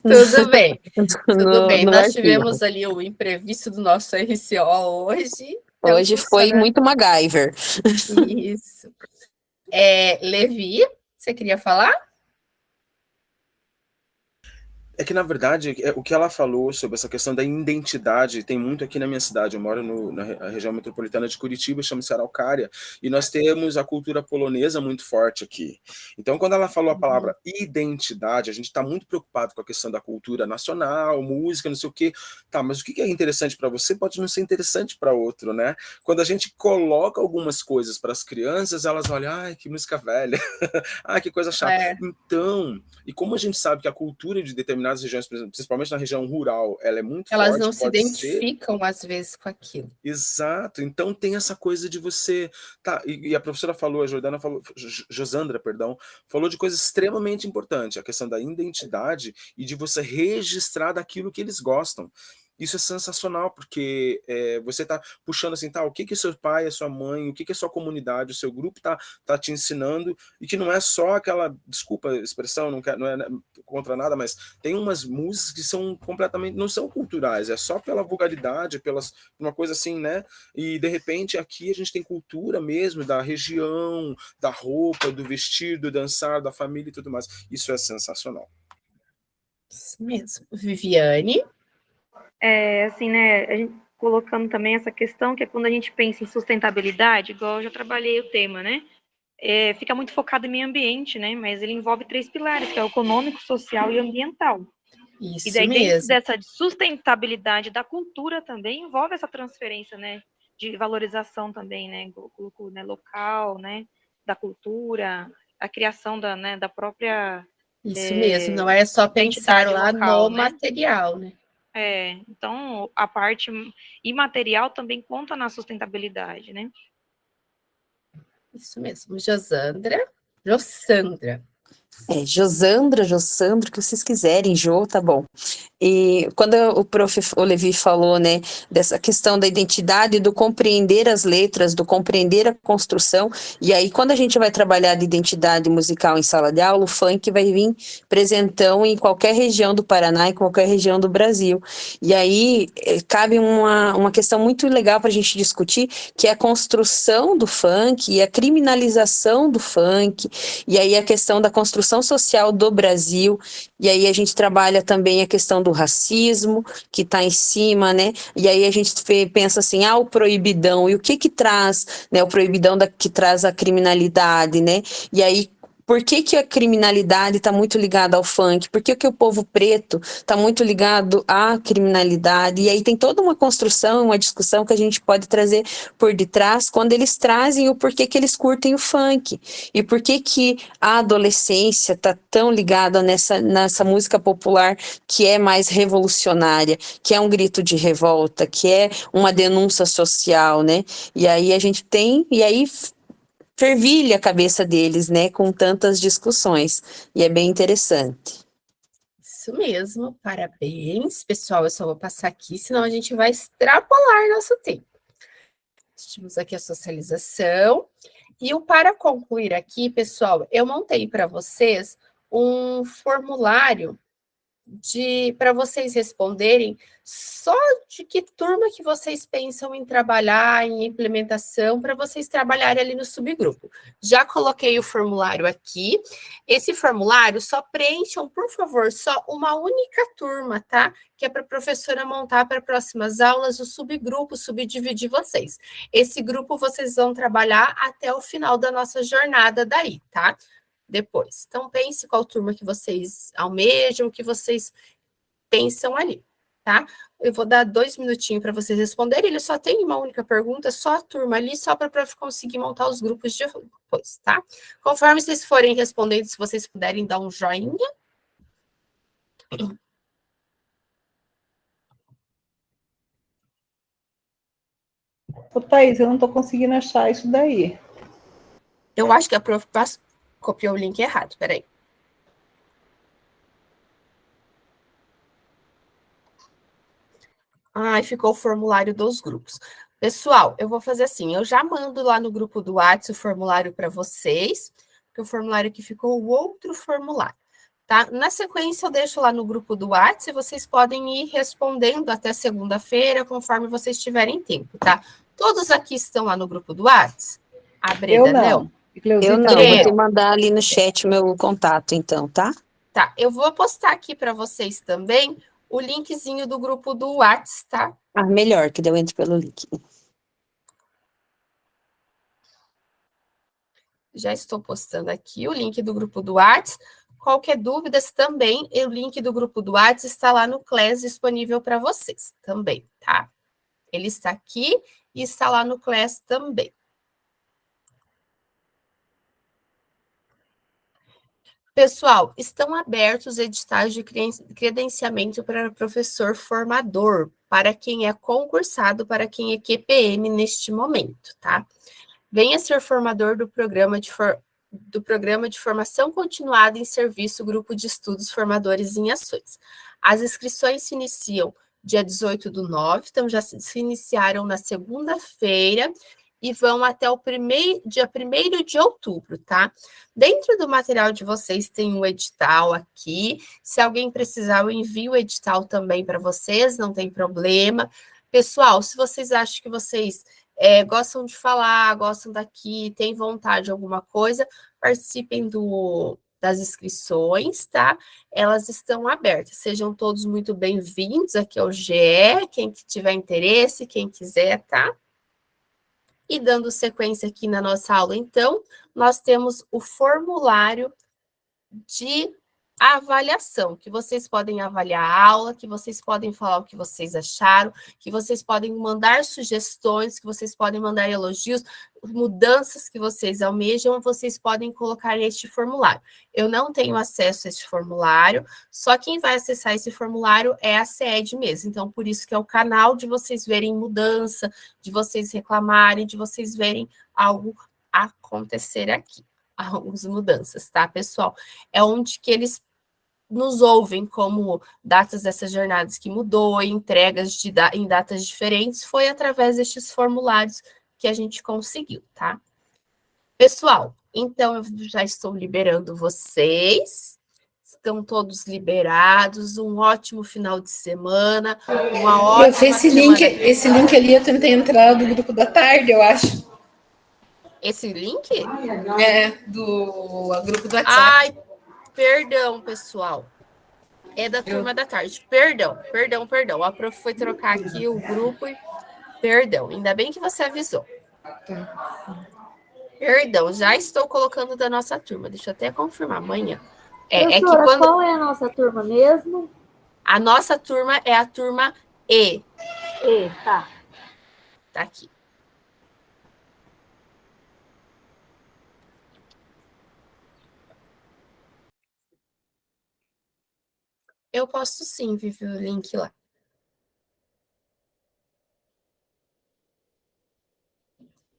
Tudo bem, tudo bem. Nós arquivo. tivemos ali o imprevisto do nosso RCO hoje. Hoje foi muito MacGyver. Isso. Levi, você queria falar? É que, na verdade, o que ela falou sobre essa questão da identidade tem muito aqui na minha cidade. Eu moro na região metropolitana de Curitiba, chama-se Araucária, e nós temos a cultura polonesa muito forte aqui. Então, quando ela falou a palavra identidade, a gente está muito preocupado com a questão da cultura nacional, música, não sei o quê. Tá, mas o que é interessante para você pode não ser interessante para outro, né? Quando a gente coloca algumas coisas para as crianças, elas olham, ai, que música velha, ai, que coisa chata. Então, e como a gente sabe que a cultura de determinada determinadas regiões, por exemplo, principalmente na região rural, ela é muito Elas forte, não se pode ser. identificam, às vezes, com aquilo. Exato, então tem essa coisa de você. Tá, e a professora falou, a Jordana falou, Josandra, perdão, falou de coisa extremamente importante, a questão da identidade e de você registrar daquilo que eles gostam. Isso é sensacional, porque você está puxando assim, tá, o que seu pai, a sua mãe, o que a sua comunidade, o seu grupo tá te ensinando, e que não é só aquela, desculpa a expressão, não é contra nada, mas tem umas músicas que são completamente, não são culturais, é só pela vulgaridade, uma coisa assim, né? E de repente aqui a gente tem cultura mesmo, da região, da roupa, do vestir, do dançar, da família e tudo mais. Isso é sensacional. Isso mesmo. Viviane? Assim, né, a gente colocando também essa questão, que é quando a gente pensa em sustentabilidade, igual eu já trabalhei o tema, né, fica muito focado em meio ambiente, né, mas ele envolve 3 pilares, que é o econômico, social e ambiental. Isso e daí, mesmo. dentro dessa sustentabilidade da cultura também, envolve essa transferência, né, de valorização também, né, local, né, da cultura, a criação da própria Isso mesmo, não é só pensar lá local, no né? material, né? Então a parte imaterial também conta na sustentabilidade, né? Isso mesmo. Jossandra. Jossandra, o que vocês quiserem, Jo, tá bom. E quando o Levi falou, né, dessa questão da identidade, do compreender as letras, do compreender a construção, e aí quando a gente vai trabalhar de identidade musical em sala de aula, o funk vai vir presentão em qualquer região do Paraná, em qualquer região do Brasil. E aí cabe uma questão muito legal para a gente discutir, que é a construção do funk e a criminalização do funk, e aí a questão da construção social do Brasil, e aí a gente trabalha também a questão do racismo, que está em cima, né, e aí a gente pensa assim, o proibidão, e o que traz, né, o proibidão que traz a criminalidade, né, e aí por que a criminalidade está muito ligada ao funk? Por que o povo preto está muito ligado à criminalidade? E aí tem toda uma construção, uma discussão que a gente pode trazer por detrás quando eles trazem o porquê que eles curtem o funk. E por que a adolescência está tão ligada nessa música popular que é mais revolucionária, que é um grito de revolta, que é uma denúncia social, né? E aí a gente tem... E aí fervilha a cabeça deles, né, com tantas discussões, e é bem interessante. Isso mesmo, parabéns, pessoal, eu só vou passar aqui, senão a gente vai extrapolar nosso tempo. Temos aqui a socialização, e para concluir aqui, pessoal, eu montei para vocês um formulário para vocês responderem só de que turma que vocês pensam em trabalhar, em implementação, para vocês trabalharem ali no subgrupo. Já coloquei o formulário aqui. Esse formulário só preencham, por favor, só uma única turma, tá? Que é para a professora montar para próximas aulas o subgrupo, subdividir vocês. Esse grupo vocês vão trabalhar até o final da nossa jornada daí, tá? Depois. Então, pense qual turma que vocês almejam, que vocês pensam ali, tá? Eu vou dar 2 minutinhos para vocês responderem, ele só tem uma única pergunta, só a turma ali, só para conseguir montar os grupos de depois, tá? Conforme vocês forem respondendo, se vocês puderem dar um joinha. Ô, Thaís, eu não estou conseguindo achar isso daí. Eu acho que a prof copiou o link errado, peraí. Ficou o formulário dos grupos. Pessoal, eu vou fazer assim, eu já mando lá no grupo do WhatsApp o formulário para vocês, porque o formulário aqui ficou o outro formulário, tá? Na sequência, eu deixo lá no grupo do WhatsApp, e vocês podem ir respondendo até segunda-feira, conforme vocês tiverem tempo, tá? Todos aqui estão lá no grupo do WhatsApp? A Breda, não? Eu não, vou te mandar ali no chat meu contato, então, tá? Tá, eu vou postar aqui para vocês também o linkzinho do grupo do WhatsApp, tá? Melhor, que eu entro pelo link. Já estou postando aqui o link do grupo do WhatsApp. Qualquer dúvida também, o link do grupo do WhatsApp está lá no Class disponível para vocês também, tá? Ele está aqui e está lá no Class também. Pessoal, estão abertos editais de credenciamento para professor formador, para quem é concursado, para quem é QPM neste momento, tá? Venha ser formador do programa de formação continuada em serviço Grupo de Estudos Formadores em Ações. As inscrições se iniciam dia 18/9, então já se iniciaram na segunda-feira, e vão até o dia 1º de outubro, tá? Dentro do material de vocês tem um edital aqui. Se alguém precisar, eu envio o edital também para vocês, não tem problema. Pessoal, se vocês acham que vocês gostam de falar, gostam daqui, têm vontade de alguma coisa, participem das inscrições, tá? Elas estão abertas. Sejam todos muito bem-vindos aqui ao GE, quem tiver interesse, quem quiser, tá? E dando sequência aqui na nossa aula, então, nós temos o formulário de avaliação, que vocês podem avaliar a aula, que vocês podem falar o que vocês acharam, que vocês podem mandar sugestões, que vocês podem mandar elogios, mudanças que vocês almejam, vocês podem colocar neste formulário. Eu não tenho acesso a esse formulário, só quem vai acessar esse formulário é a SED mesmo, então por isso que é o canal de vocês verem mudança, de vocês reclamarem, de vocês verem algo acontecer aqui. Algumas mudanças, tá, pessoal? É onde que eles nos ouvem como datas dessas jornadas que mudou, entregas em datas diferentes, foi através destes formulários que a gente conseguiu, tá? Pessoal, então eu já estou liberando vocês, estão todos liberados, um ótimo final de semana, uma ótima Esse link ali eu tentei entrar do grupo da tarde, eu acho. Esse link? É, do grupo do WhatsApp. Ai, perdão, pessoal. É da turma da tarde. Perdão. A prof foi trocar aqui o grupo e... Perdão, ainda bem que você avisou. Perdão, já estou colocando da nossa turma. Deixa eu até confirmar amanhã. Professora, qual é a nossa turma mesmo? A nossa turma é a turma E. Tá. Tá aqui. Eu posto sim, Vivi, o link lá.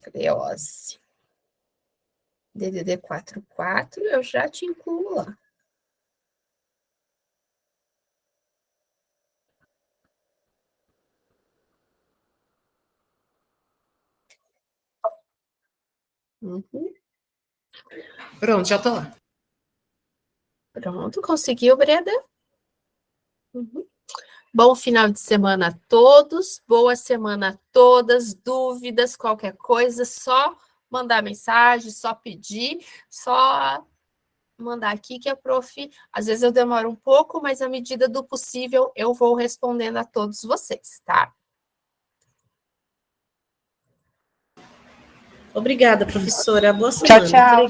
Cleose. DDD 44, eu já te incluo lá. Pronto, já tô lá. Pronto, conseguiu, Breda? Bom final de semana a todos, boa semana a todas, dúvidas, qualquer coisa, só mandar mensagem, só pedir, só mandar aqui que a prof, às vezes eu demoro um pouco, mas à medida do possível eu vou respondendo a todos vocês, tá? Obrigada, professora. Boa semana. Tchau, tchau.